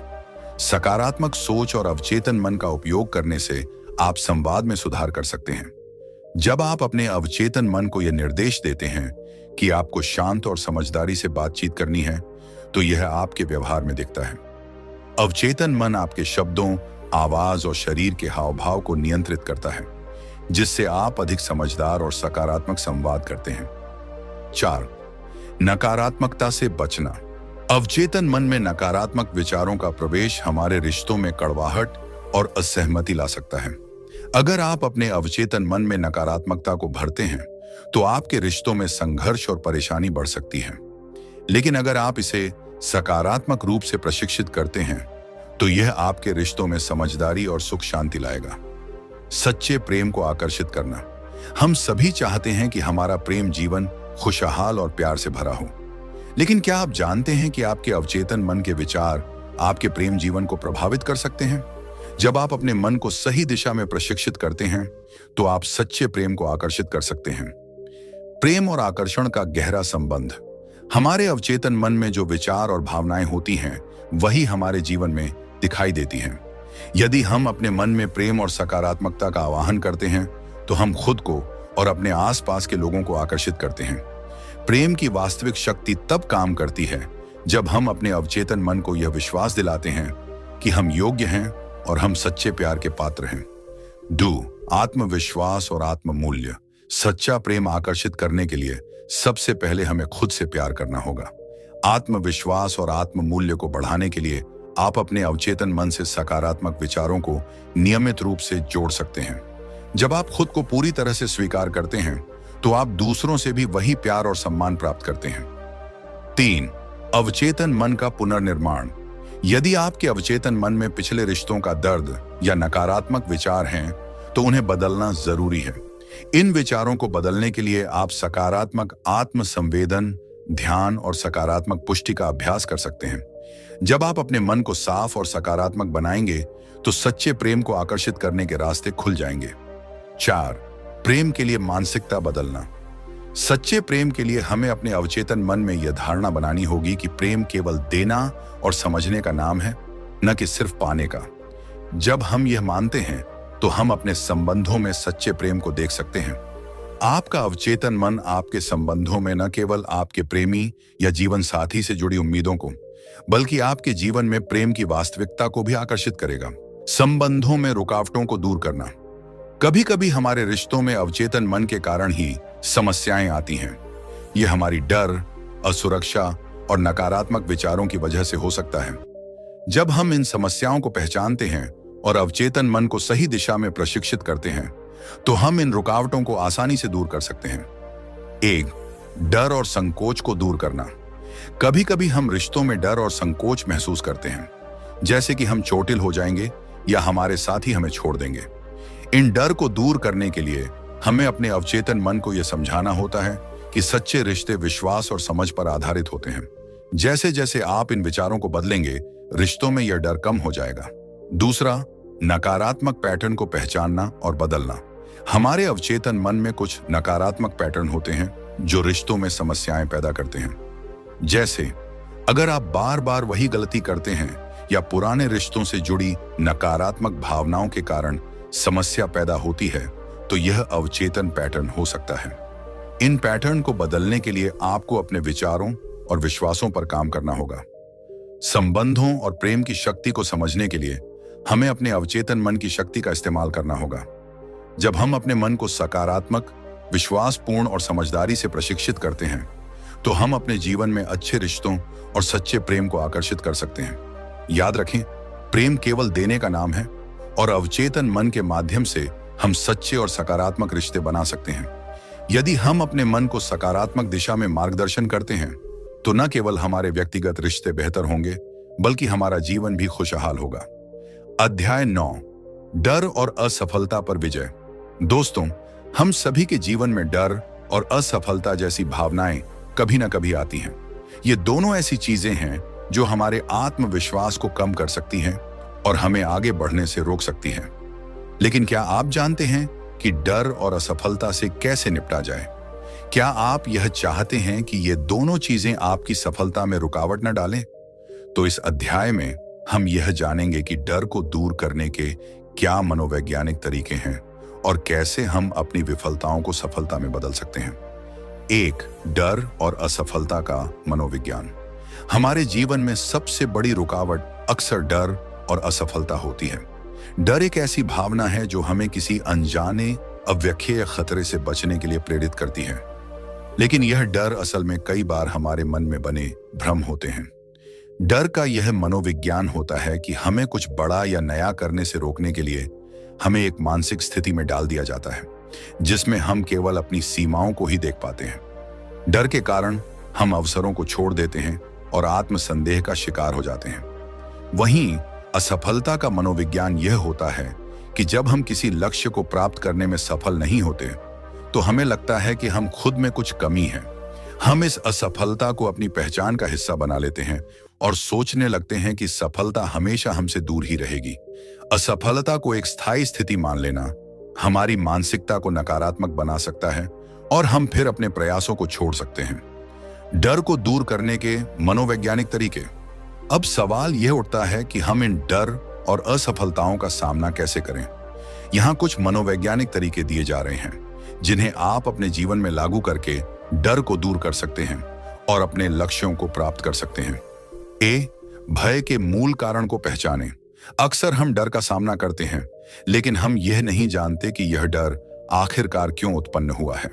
सकारात्मक सोच और अवचेतन मन का उपयोग करने से आप संवाद में सुधार कर सकते हैं। जब आप अपने अवचेतन मन को यह निर्देश देते हैं कि आपको शांत और समझदारी से बातचीत करनी है, तो यह आपके व्यवहार में दिखता है। अवचेतन मन आपके शब्दों, आवाज और शरीर के हाव भाव को नियंत्रित करता है, जिससे आप अधिक समझदार और सकारात्मक संवाद करते हैं। 4. नकारात्मकता से बचना। अवचेतन मन में नकारात्मक विचारों का प्रवेश हमारे रिश्तों में कड़वाहट और असहमति ला सकता है। अगर आप अपने अवचेतन मन में नकारात्मकता को भरते हैं तो आपके रिश्तों में संघर्ष और परेशानी बढ़ सकती है। लेकिन अगर आप इसे सकारात्मक रूप से प्रशिक्षित करते हैं तो यह आपके रिश्तों में समझदारी और सुख शांति लाएगा। सच्चे प्रेम को आकर्षित करना। हम सभी चाहते हैं कि हमारा प्रेम जीवन खुशहाल और प्यार से भरा हो। लेकिन क्या आप जानते हैं कि आपके अवचेतन मन के विचार आपके प्रेम जीवन को प्रभावित कर सकते हैं? जब आप अपने मन को सही दिशा में प्रशिक्षित करते हैं तो आप सच्चे प्रेम को आकर्षित कर सकते हैं। प्रेम और आकर्षण का गहरा संबंध। हमारे अवचेतन मन में जो विचार और भावनाएं होती हैं वही हमारे जीवन में दिखाई देती हैं। यदि हम अपने मन में प्रेम और सकारात्मकता का आवाहन करते हैं तो हम खुद को और अपने आसपास के लोगों को आकर्षित करते हैं। प्रेम की वास्तविक शक्ति तब काम करती है जब हम अपने अवचेतन मन को यह विश्वास दिलाते हैं कि हम योग्य हैं और हम सच्चे प्यार के पात्र हैं। आत्मविश्वास और आत्ममूल्य। सच्चा प्रेम आकर्षित करने के लिए सबसे पहले हमें खुद से प्यार करना होगा। आत्मविश्वास और आत्ममूल्य को बढ़ाने के लिए आप अपने अवचेतन मन से सकारात्मक विचारों को नियमित रूप से जोड़ सकते हैं। जब आप खुद को पूरी तरह से स्वीकार करते हैं तो आप दूसरों से भी वही प्यार और सम्मान प्राप्त करते हैं। 3. अवचेतन मन का पुनर्निर्माण। यदि आपके अवचेतन मन में पिछले रिश्तों का दर्द या नकारात्मक विचार हैं तो उन्हें बदलना जरूरी है। इन विचारों को बदलने के लिए आप सकारात्मक आत्मसंवेदन, ध्यान और सकारात्मक पुष्टि का अभ्यास कर सकते हैं। जब आप अपने मन को साफ और सकारात्मक बनाएंगे तो सच्चे प्रेम को आकर्षित करने के रास्ते खुल जाएंगे। 4. प्रेम के लिए मानसिकता बदलना। सच्चे प्रेम के लिए हमें अपने अवचेतन मन में यह धारणा बनानी होगी कि प्रेम केवल देना और समझने का नाम है, न कि सिर्फ पाने का। जब हम यह मानते हैं तो हम अपने संबंधों में सच्चे प्रेम को देख सकते हैं। आपका अवचेतन मन आपके संबंधों में न केवल आपके प्रेमी या जीवन साथी से जुड़ी उम्मीदों को, बल्कि आपके जीवन में प्रेम की वास्तविकता को भी आकर्षित करेगा। संबंधों में रुकावटों को दूर करना। कभी कभी हमारे रिश्तों में अवचेतन मन के कारण ही समस्याएं आती हैं। यह हमारी डर, असुरक्षा और नकारात्मक विचारों की वजह से हो सकता है। जब हम इन समस्याओं को पहचानते हैं और अवचेतन मन को सही दिशा में प्रशिक्षित करते हैं तो हम इन रुकावटों को आसानी से दूर कर सकते हैं। 1. डर और संकोच को दूर करना। कभी कभी हम रिश्तों में डर और संकोच महसूस करते हैं, जैसे कि हम चोटिल हो जाएंगे या हमारे साथी हमें छोड़ देंगे। इन डर को दूर करने के लिए हमें अपने अवचेतन मन को यह समझाना होता है कि सच्चे रिश्ते विश्वास और समझ पर आधारित होते हैं। जैसे जैसे आप इन विचारों को बदलेंगे, रिश्तों में यह डर कम हो जाएगा। 2. नकारात्मक पैटर्न को पहचानना और बदलना। हमारे अवचेतन मन में कुछ नकारात्मक पैटर्न होते हैं जो रिश्तों में समस्याएं पैदा करते हैं। जैसे अगर आप बार बार वही गलती करते हैं या पुराने रिश्तों से जुड़ी नकारात्मक भावनाओं के कारण समस्या पैदा होती है तो यह अवचेतन पैटर्न हो सकता है। इन पैटर्न को बदलने के लिए आपको अपने विचारों और विश्वासों पर काम करना होगा। संबंधों और प्रेम की शक्ति को समझने के लिए हमें अपने अवचेतन मन की शक्ति का इस्तेमाल करना होगा। जब हम अपने मन को सकारात्मक, विश्वासपूर्ण और समझदारी से प्रशिक्षित करते हैं तो हम अपने जीवन में अच्छे रिश्तों और सच्चे प्रेम को आकर्षित कर सकते हैं। याद रखें, प्रेम केवल देने का नाम है और अवचेतन मन के माध्यम से हम सच्चे और सकारात्मक रिश्ते बना सकते हैं। यदि हम अपने मन को सकारात्मक दिशा में मार्गदर्शन करते हैं तो न केवल हमारे व्यक्तिगत रिश्ते बेहतर होंगे बल्कि हमारा जीवन भी खुशहाल होगा। अध्याय 9, डर और असफलता पर विजय। दोस्तों, हम सभी के जीवन में डर और असफलता जैसी भावनाएं कभी ना कभी आती हैं। ये दोनों ऐसी चीजें हैं जो हमारे आत्मविश्वास को कम कर सकती हैं और हमें आगे बढ़ने से रोक सकती हैं। लेकिन क्या आप जानते हैं कि डर और असफलता से कैसे निपटा जाए? क्या आप यह चाहते हैं कि ये दोनों चीजें आपकी सफलता में रुकावट न डालें? तो इस अध्याय में हम यह जानेंगे कि डर को दूर करने के क्या मनोवैज्ञानिक तरीके हैं और कैसे हम अपनी विफलताओं को सफलता में बदल सकते हैं। 1. डर और असफलता का मनोविज्ञान। हमारे जीवन में सबसे बड़ी रुकावट अक्सर डर और असफलता होती है। डर एक ऐसी भावना है जो हमें किसी अनजाने, अव्यख्येय खतरे से बचने के लिए प्रेरित करती है। लेकिन यह डर असल में कई बार हमारे मन में बने भ्रम होते हैं। डर का यह मनोविज्ञान होता है कि हमें कुछ बड़ा या नया करने से रोकने के लिए हमें एक मानसिक स्थिति में डाल दिया जाता है जिसमें हम केवल अपनी सीमाओं को ही देख पाते हैं। डर के कारण हम अवसरों को छोड़ देते हैं और आत्मसंदेह का शिकार हो जाते हैं। वहीं असफलता का मनोविज्ञान यह होता है कि जब हम किसी लक्ष्य को प्राप्त करने में सफल नहीं होते तो हमें लगता है कि हम खुद में कुछ कमी है। हम इस असफलता को अपनी पहचान का हिस्सा बना लेते हैं और सोचने लगते हैं कि सफलता हमेशा हमसे दूर ही रहेगी। असफलता को एक स्थायी स्थिति मान लेना हमारी मानसिकता को नकारात्मक बना सकता है और हम फिर अपने प्रयासों को छोड़ सकते हैं। डर को दूर करने के मनोवैज्ञानिक तरीके। अब सवाल यह उठता है कि हम इन डर और असफलताओं का सामना कैसे करें। यहाँ कुछ मनोवैज्ञानिक तरीके दिए जा रहे हैं जिन्हें आप अपने जीवन में लागू करके डर को दूर कर सकते हैं और अपने लक्ष्यों को प्राप्त कर सकते हैं। भय के मूल कारण को पहचानें। अक्सर हम डर का सामना करते हैं लेकिन हम यह नहीं जानते कि यह डर आखिरकार क्यों उत्पन्न हुआ है।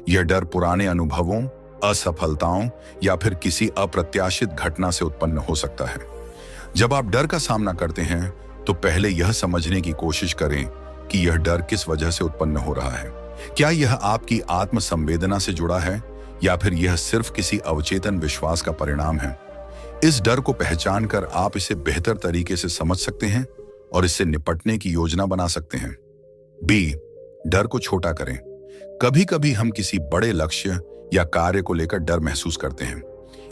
यह डर पुराने अनुभवों, असफलताओं या फिर किसी अप्रत्याशित घटना से उत्पन्न हो सकता है। जब आप डर का सामना करते हैं तो पहले यह समझने की कोशिश करें कि यह डर किस वजह से उत्पन्न हो रहा है। क्या यह आपकी आत्म संवेदना से जुड़ा है या फिर यह सिर्फ किसी अवचेतन विश्वास का परिणाम है। इस डर को पहचान कर आप इसे बेहतर तरीके से समझ सकते हैं और इससे निपटने की योजना बना सकते हैं। डर को छोटा करें। कभी कभी हम किसी बड़े लक्ष्य या कार्य को लेकर डर महसूस करते हैं।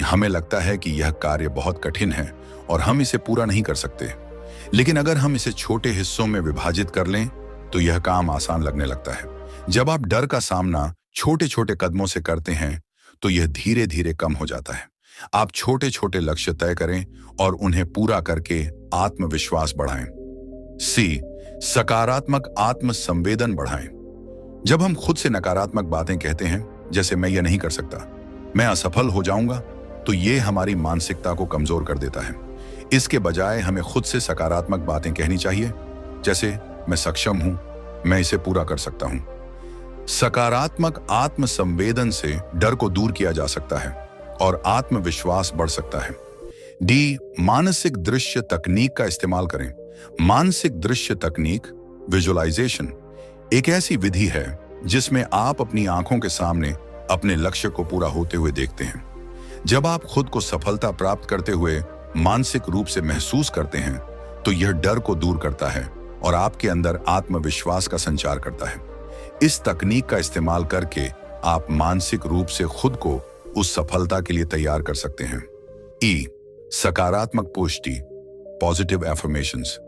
हमें लगता है कि यह कार्य बहुत कठिन है और हम इसे पूरा नहीं कर सकते। लेकिन अगर हम इसे छोटे हिस्सों में विभाजित कर लें तो यह काम आसान लगने लगता है। जब आप डर का सामना छोटे छोटे कदमों से करते हैं तो यह धीरे धीरे कम हो जाता है। आप छोटे छोटे लक्ष्य तय करें और उन्हें पूरा करके आत्मविश्वास बढ़ाएं। सकारात्मक आत्म संवेदन बढ़ाएं। जब हम खुद से नकारात्मक बातें कहते हैं, जैसे मैं यह नहीं कर सकता, मैं असफल हो जाऊंगा, तो यह हमारी मानसिकता को कमजोर कर देता है। इसके बजाय हमें खुद से सकारात्मक बातें कहनी चाहिए, जैसे मैं सक्षम हूं, मैं इसे पूरा कर सकता हूं। सकारात्मक आत्म संवेदन से डर को दूर किया जा सकता है और आत्मविश्वास बढ़ सकता है। मानसिक दृश्य तकनीक का इस्तेमाल करें। मानसिक दृश्य तकनीक, विजुअलाइजेशन, एक ऐसी विधि है जिसमें आप अपनी आंखों के सामने अपने लक्ष्य को पूरा होते हुए देखते हैं। जब आप खुद को सफलता प्राप्त करते हुए मानसिक रूप से महसूस करते हैं तो यह डर को दूर करता है और आपके अंदर आत्मविश्वास का संचार करता है। इस तकनीक का इस्तेमाल करके आप मानसिक रूप से खुद को उस सफलता के लिए तैयार कर सकते हैं। सकारात्मक पुष्टि, पॉजिटिव एफर्मेशंस।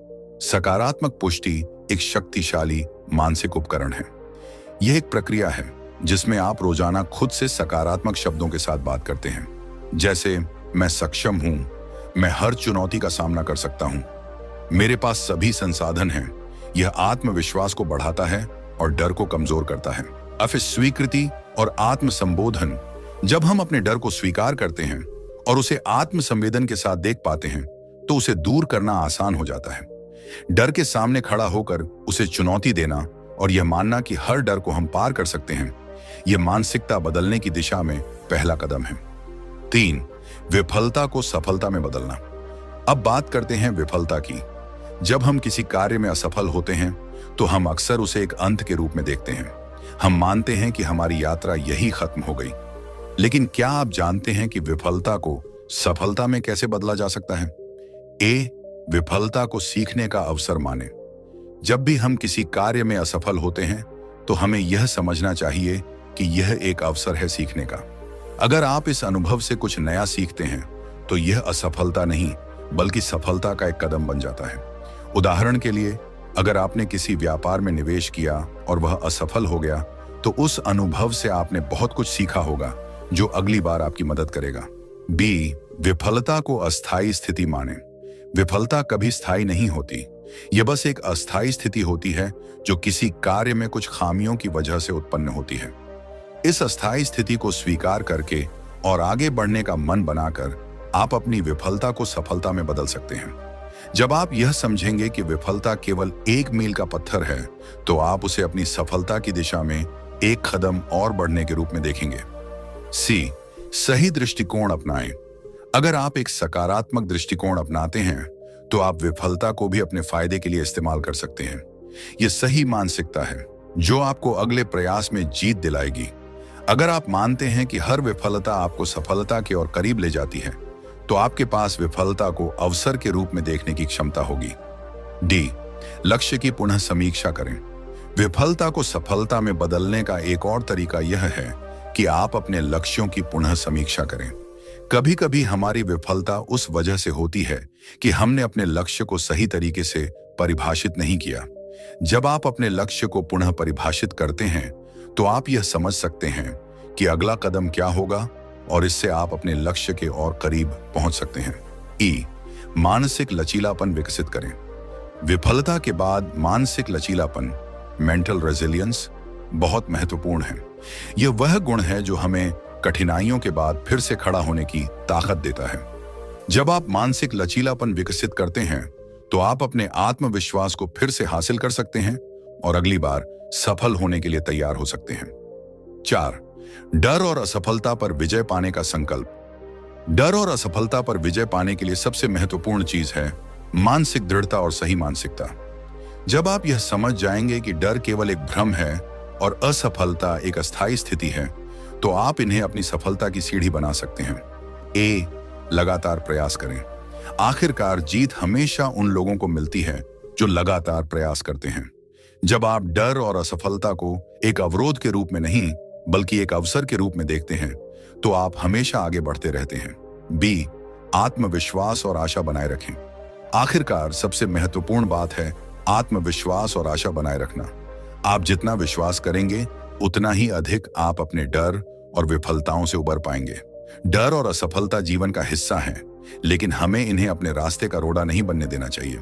सकारात्मक पुष्टि एक शक्तिशाली मानसिक उपकरण है। यह एक प्रक्रिया है जिसमें आप रोजाना खुद से सकारात्मक शब्दों के साथ बात करते हैं, जैसे मैं सक्षम हूं, मैं हर चुनौती का सामना कर सकता हूं, मेरे पास सभी संसाधन हैं। यह आत्मविश्वास को बढ़ाता है और डर को कमजोर करता है। स्वीकृति और आत्म संबोधन। जब हम अपने डर को स्वीकार करते हैं और उसे आत्म संवेदन के साथ देख पाते हैं तो उसे दूर करना आसान हो जाता है। डर के सामने खड़ा होकर उसे चुनौती देना और यह मानना कि हर डर को हम पार कर सकते हैं, यह मानसिकता बदलने की दिशा में पहला कदम है। विफलता को सफलता में बदलना। अब बात करते हैं विफलता की। जब हम किसी कार्य में असफल होते हैं तो हम अक्सर उसे एक अंत के रूप में देखते हैं। हम मानते हैं कि हमारी यात्रा यही खत्म हो गई। लेकिन क्या आप जानते हैं कि विफलता को सफलता में कैसे बदला जा सकता है? विफलता को सीखने का अवसर माने। जब भी हम किसी कार्य में असफल होते हैं तो हमें यह समझना चाहिए कि यह एक अवसर है सीखने का। अगर आप इस अनुभव से कुछ नया सीखते हैं तो यह असफलता नहीं बल्कि सफलता का एक कदम बन जाता है। उदाहरण के लिए, अगर आपने किसी व्यापार में निवेश किया और वह असफल हो गया तो उस अनुभव से आपने बहुत कुछ सीखा होगा जो अगली बार आपकी मदद करेगा। विफलता को अस्थायी स्थिति माने। विफलता कभी स्थायी नहीं होती, यह बस एक अस्थायी स्थिति होती है जो किसी कार्य में कुछ खामियों की वजह से उत्पन्न होती है। इस अस्थायी स्थिति को स्वीकार करके और आगे बढ़ने का मन बनाकर आप अपनी विफलता को सफलता में बदल सकते हैं। जब आप यह समझेंगे कि विफलता केवल एक मील का पत्थर है तो आप उसे अपनी सफलता की दिशा में एक कदम और बढ़ने के रूप में देखेंगे। सही दृष्टिकोण अपनाएं। अगर आप एक सकारात्मक दृष्टिकोण अपनाते हैं तो आप विफलता को भी अपने फायदे के लिए इस्तेमाल कर सकते हैं। यह सही मानसिकता है जो आपको अगले प्रयास में जीत दिलाएगी। अगर आप मानते हैं कि हर विफलता आपको सफलता के और करीब ले जाती है तो आपके पास विफलता को अवसर के रूप में देखने की क्षमता होगी। डी, लक्ष्य की पुनः समीक्षा करें। विफलता को सफलता में बदलने का एक और तरीका यह है कि आप अपने लक्ष्यों की पुनः समीक्षा करें। कभी कभी हमारी विफलता उस वजह से होती है कि हमने अपने लक्ष्य को सही तरीके से परिभाषित नहीं किया। जब आप अपने लक्ष्य को पुनः परिभाषित करते हैं तो आप यह समझ सकते हैं कि अगला कदम क्या होगा और इससे आप अपने लक्ष्य के और करीब पहुंच सकते हैं। ई, मानसिक लचीलापन विकसित करें। विफलता के बाद मानसिक लचीलापन, मेंटल रेजिलियंस बहुत महत्वपूर्ण है। यह वह गुण है जो हमें कठिनाइयों के बाद फिर से खड़ा होने की ताकत देता है। जब आप मानसिक लचीलापन विकसित करते हैं तो आप अपने आत्मविश्वास को फिर से हासिल कर सकते हैं और अगली बार सफल होने के लिए तैयार हो सकते हैं। 4, डर और असफलता पर विजय पाने का संकल्प। डर और असफलता पर विजय पाने के लिए सबसे महत्वपूर्ण चीज है मानसिक दृढ़ता और सही मानसिकता। जब आप यह समझ जाएंगे कि डर केवल एक भ्रम है और असफलता एक अस्थायी स्थिति है तो आप इन्हें अपनी सफलता की सीढ़ी बना सकते हैं। ए, लगातार प्रयास करें। आखिरकार जीत हमेशा उन लोगों को मिलती है जो लगातार प्रयास करते हैं। जब आप डर और असफलता को एक अवरोध के रूप में नहीं बल्कि एक अवसर के रूप में देखते हैं तो आप हमेशा आगे बढ़ते रहते हैं। बी, आत्मविश्वास और आशा बनाए रखें। आखिरकार सबसे महत्वपूर्ण बात है आत्मविश्वास और आशा बनाए रखना। आप जितना विश्वास करेंगे उतना ही अधिक आप अपने डर और विफलताओं से उबर पाएंगे। डर और असफलता जीवन का हिस्सा है लेकिन हमें इन्हें अपने रास्ते का रोड़ा नहीं बनने देना चाहिए।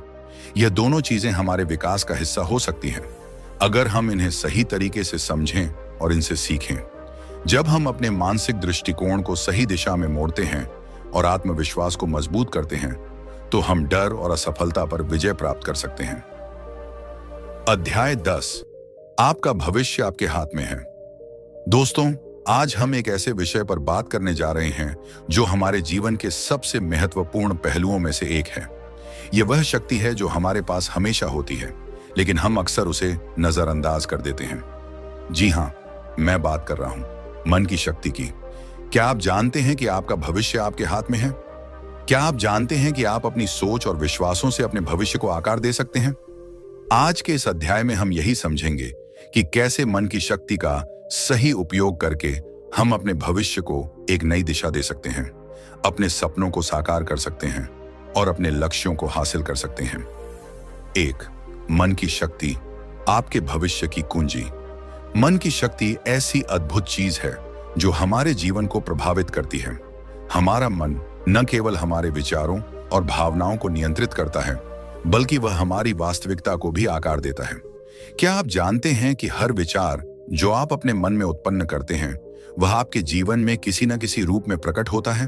यह दोनों चीजें हमारे विकास का हिस्सा हो सकती हैं अगर हम इन्हें सही तरीके से समझें और इनसे सीखें। जब हम अपने मानसिक दृष्टिकोण को सही दिशा में मोड़ते हैं और आत्मविश्वास को मजबूत करते हैं तो हम डर और असफलता पर विजय प्राप्त कर सकते हैं। अध्याय 10, आपका भविष्य आपके हाथ में है। दोस्तों, आज हम एक ऐसे विषय पर बात करने जा रहे हैं जो हमारे जीवन के सबसे महत्वपूर्ण पहलुओं में से एक है। यह वह शक्ति है जो हमारे पास हमेशा होती है लेकिन हम अक्सर उसे नजरअंदाज कर देते हैं। जी हाँ, मैं बात कर रहा हूं मन की शक्ति की। क्या आप जानते हैं कि आपका भविष्य आपके हाथ में है? क्या आप जानते हैं कि आप अपनी सोच और विश्वासों से अपने भविष्य को आकार दे सकते हैं? आज के इस अध्याय में हम यही समझेंगे कि कैसे मन की शक्ति का सही उपयोग करके हम अपने भविष्य को एक नई दिशा दे सकते हैं, अपने सपनों को साकार कर सकते हैं और अपने लक्ष्यों को हासिल कर सकते हैं। 1, मन की शक्ति, आपके भविष्य की कुंजी। मन की शक्ति ऐसी अद्भुत चीज है जो हमारे जीवन को प्रभावित करती है। हमारा मन न केवल हमारे विचारों और भावनाओं को नियंत्रित करता है बल्कि वह हमारी वास्तविकता को भी आकार देता है। क्या आप जानते हैं कि हर विचार जो आप अपने मन में उत्पन्न करते हैं वह आपके जीवन में किसी न किसी रूप में प्रकट होता है?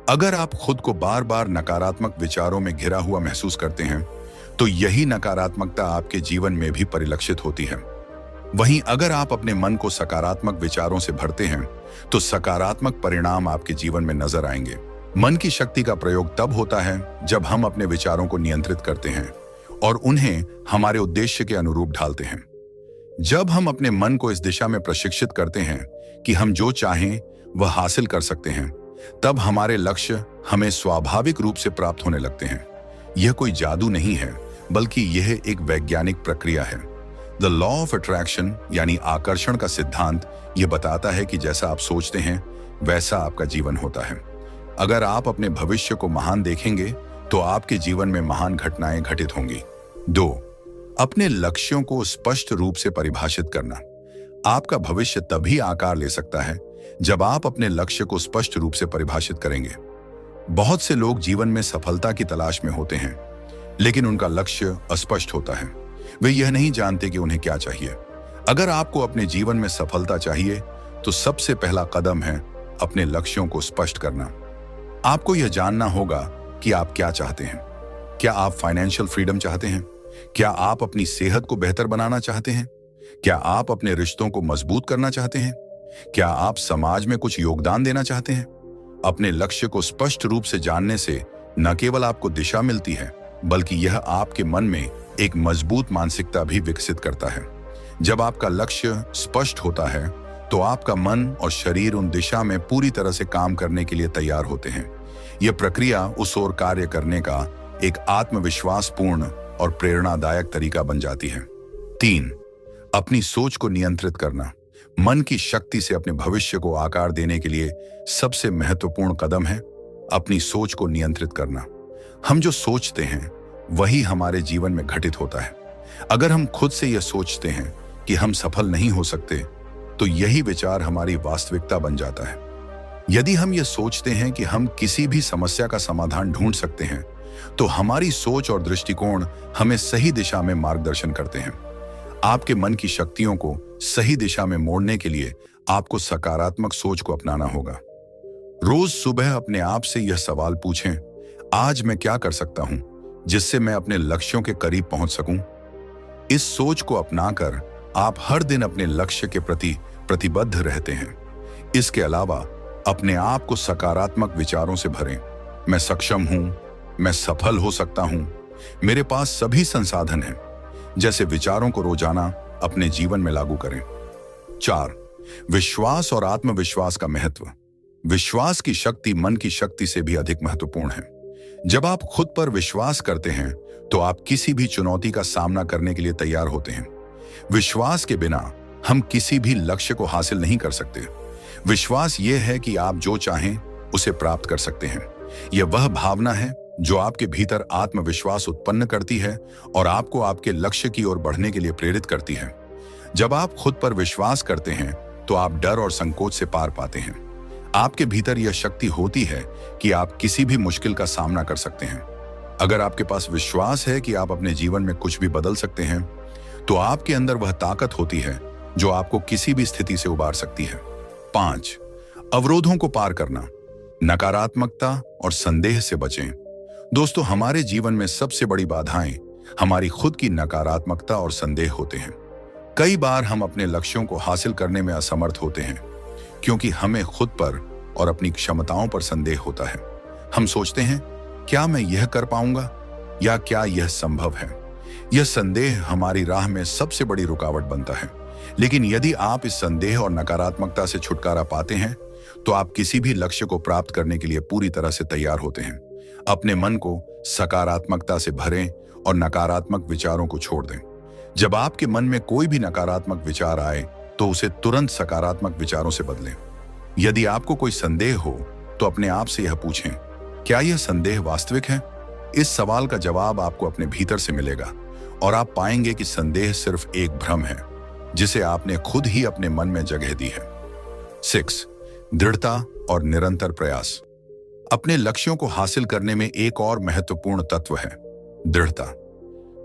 अगर आप खुद को बार बार नकारात्मक विचारों में घिरा हुआ महसूस करते हैं तो यही नकारात्मकता आपके जीवन में भी परिलक्षित होती है। वहीं अगर आप अपने मन को सकारात्मक विचारों से भरते हैं तो सकारात्मक परिणाम आपके जीवन में नजर आएंगे। मन की शक्ति का प्रयोग तब होता है जब हम अपने विचारों को नियंत्रित करते हैं और उन्हें हमारे उद्देश्य के अनुरूप ढालते हैं। जब हम अपने मन को इस दिशा में प्रशिक्षित करते हैं कि हम जो चाहें वह हासिल कर सकते हैं, तब हमारे लक्ष्य हमें स्वाभाविक रूप से प्राप्त होने लगते हैं। यह कोई जादू नहीं है बल्कि यह एक वैज्ञानिक प्रक्रिया है। द लॉ ऑफ अट्रैक्शन यानी आकर्षण का सिद्धांत यह बताता है कि जैसा आप सोचते हैं वैसा आपका जीवन होता है। अगर आप अपने भविष्य को महान देखेंगे तो आपके जीवन में महान घटनाएं घटित होंगी। 2, अपने लक्ष्यों को स्पष्ट रूप से परिभाषित करना। आपका भविष्य तभी आकार ले सकता है जब आप अपने लक्ष्य को स्पष्ट रूप से परिभाषित करेंगे। बहुत से लोग जीवन में सफलता की तलाश में होते हैं लेकिन उनका लक्ष्य अस्पष्ट होता है। वे यह नहीं जानते कि उन्हें क्या चाहिए। अगर आपको अपने जीवन में सफलता चाहिए तो सबसे पहला कदम है अपने लक्ष्यों को स्पष्ट करना। आपको यह जानना होगा कि आप क्या चाहते हैं। क्या आप फाइनेंशियल फ्रीडम चाहते हैं? क्या आप अपनी सेहत को बेहतर बनाना चाहते हैं? क्या आप अपने रिश्तों को मजबूत करना चाहते हैं? क्या आप समाज में कुछ योगदान देना चाहते हैं? अपने लक्ष्य को स्पष्ट रूप से जानने से न केवल आपको दिशा मिलती है, बल्कि यह आपके मन में एक मजबूत मानसिकता भी विकसित करता है। जब आपका लक्ष्य स्पष्ट होता है तो आपका मन और शरीर उन दिशा में पूरी तरह से काम करने के लिए तैयार होते हैं। यह प्रक्रिया उस ओर कार्य करने का एक आत्मविश्वासपूर्ण और प्रेरणादायक तरीका बन जाती है। 3. अपनी सोच को नियंत्रित करना। मन की शक्ति से अपने भविष्य को आकार देने के लिए सबसे महत्वपूर्ण कदम है अपनी सोच को नियंत्रित करना। हम जो सोचते हैं वही हमारे जीवन में घटित होता है। अगर हम खुद से यह सोचते हैं कि हम सफल नहीं हो सकते, तो यही विचार हमारी वास्तविकता बन जाता है। यदि हम यह सोचते हैं कि हम किसी भी समस्या का समाधान ढूंढ सकते हैं, तो हमारी सोच और दृष्टिकोण हमें सही दिशा में मार्गदर्शन करते हैं। आपके मन की शक्तियों को सही दिशा में मोड़ने के लिए आपको सकारात्मक सोच को अपनाना होगा। रोज सुबह अपने आप से यह सवाल पूछें, आज मैं क्या कर सकता हूं जिससे मैं अपने लक्ष्यों के करीब पहुंच सकूं? इस सोच को अपनाकर आप हर दिन अपने लक्ष्य के प्रति प्रतिबद्ध रहते हैं। इसके अलावा अपने आप को सकारात्मक विचारों से भरें। मैं सक्षम हूं, मैं सफल हो सकता हूं, मेरे पास सभी संसाधन हैं, जैसे विचारों को रोजाना अपने जीवन में लागू करें। 4. विश्वास और आत्मविश्वास का महत्व। विश्वास की शक्ति मन की शक्ति से भी अधिक महत्वपूर्ण है। जब आप खुद पर विश्वास करते हैं तो आप किसी भी चुनौती का सामना करने के लिए तैयार होते हैं। विश्वास के बिना हम किसी भी लक्ष्य को हासिल नहीं कर सकते। विश्वास यह है कि आप जो चाहें उसे प्राप्त कर सकते हैं। यह वह भावना है जो आपके भीतर आत्मविश्वास उत्पन्न करती है और आपको आपके लक्ष्य की ओर बढ़ने के लिए प्रेरित करती है। जब आप खुद पर विश्वास करते हैं तो आप डर और संकोच से पार पाते हैं। आपके भीतर यह शक्ति होती है कि आप किसी भी मुश्किल का सामना कर सकते हैं। अगर आपके पास विश्वास है कि आप अपने जीवन में कुछ भी बदल सकते हैं, तो आपके अंदर वह ताकत होती है जो आपको किसी भी स्थिति से उबार सकती है। 5. अवरोधों को पार करना। नकारात्मकता और संदेह से बचें। दोस्तों, हमारे जीवन में सबसे बड़ी बाधाएं हमारी खुद की नकारात्मकता और संदेह होते हैं। कई बार हम अपने लक्ष्यों को हासिल करने में असमर्थ होते हैं क्योंकि हमें खुद पर और अपनी क्षमताओं पर संदेह होता है। हम सोचते हैं, क्या मैं यह कर पाऊंगा या क्या यह संभव है? यह संदेह हमारी राह में सबसे बड़ी रुकावट बनता है। लेकिन यदि आप इस संदेह और नकारात्मकता से छुटकारा पाते हैं, तो आप किसी भी लक्ष्य को प्राप्त करने के लिए पूरी तरह से तैयार होते हैं। अपने मन को सकारात्मकता से भरें और नकारात्मक विचारों को छोड़ दें। जब आपके मन में कोई भी नकारात्मक विचार आए, तो उसे तुरंत सकारात्मक विचारों से बदलें। यदि आपको कोई संदेह हो, तो अपने आप से यह पूछें, क्या यह संदेह वास्तविक है? इस सवाल का जवाब आपको अपने भीतर से मिलेगा और आप पाएंगे कि संदेह सिर्फ एक भ्रम है जिसे आपने खुद ही अपने मन में जगह दी है। 6. दृढ़ता और निरंतर प्रयास। अपने लक्ष्यों को हासिल करने में एक और महत्वपूर्ण तत्व है दृढ़ता।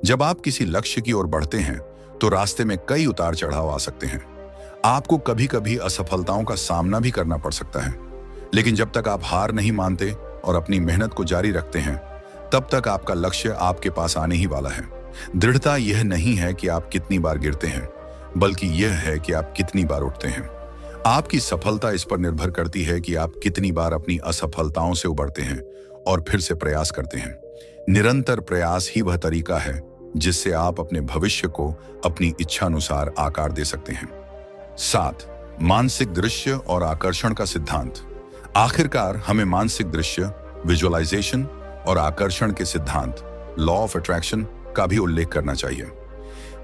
जब आप किसी लक्ष्य की ओर बढ़ते हैं तो रास्ते में कई उतार चढ़ाव आ सकते हैं। आपको कभी कभी असफलताओं का सामना भी करना पड़ सकता है, लेकिन जब तक आप हार नहीं मानते और अपनी मेहनत को जारी रखते हैं, तब तक आपका लक्ष्य आपके पास आने ही वाला है। दृढ़ता यह नहीं है कि आप कितनी बार गिरते हैं, बल्कि यह है कि आप कितनी बार उठते हैं। आपकी सफलता इस पर निर्भर करती है कि आप कितनी बार अपनी असफलताओं से उबरते हैं और फिर से प्रयास करते हैं। निरंतर प्रयास ही वह तरीका है जिससे आप अपने भविष्य को अपनी इच्छानुसार आकार दे सकते हैं। 7. मानसिक दृश्य और आकर्षण का सिद्धांत। आखिरकार हमें मानसिक दृश्य, विजुअलाइजेशन और आकर्षण के सिद्धांत, लॉ ऑफ अट्रैक्शन का भी उल्लेख करना चाहिए।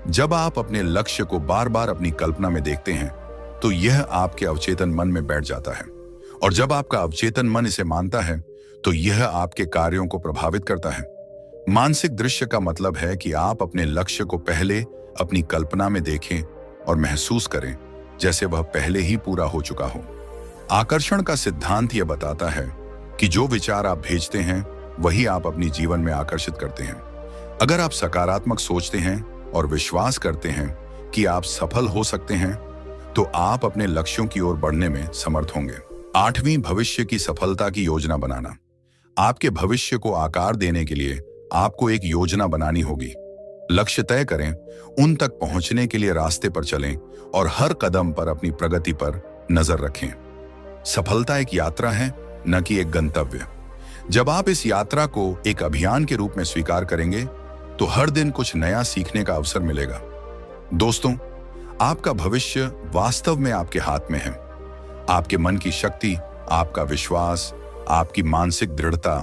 जब आप अपने लक्ष्य को बार बार अपनी कल्पना में देखते हैं, तो यह आपके अवचेतन मन में बैठ जाता है, और जब आपका अवचेतन मन इसे मानता है, तो यह आपके कार्यों को प्रभावित करता है। मानसिक दृश्य का मतलब है कि आप अपने लक्ष्य को पहले अपनी कल्पना में देखें और महसूस करें जैसे वह पहले ही पूरा हो चुका हो। आकर्षण का सिद्धांत यह बताता है कि जो विचार आप भेजते हैं वही आप अपनी जीवन में आकर्षित करते हैं। अगर आप सकारात्मक सोचते हैं और विश्वास करते हैं कि आप सफल हो सकते हैं, तो आप अपने लक्ष्यों की ओर बढ़ने में समर्थ होंगे। 8वीं, भविष्य की सफलता की योजना बनाना। आपके भविष्य को आकार देने के लिए आपको एक योजना बनानी होगी। लक्ष्य तय करें, उन तक पहुंचने के लिए रास्ते पर चलें और हर कदम पर अपनी प्रगति पर नजर रखें। सफलता एक यात्रा है न कि एक गंतव्य। जब आप इस यात्रा को एक अभियान के रूप में स्वीकार करेंगे तो हर दिन कुछ नया सीखने का अवसर मिलेगा। दोस्तों, आपका भविष्य वास्तव में आपके हाथ में है। आपके मन की शक्ति, आपका विश्वास, आपकी मानसिक दृढ़ता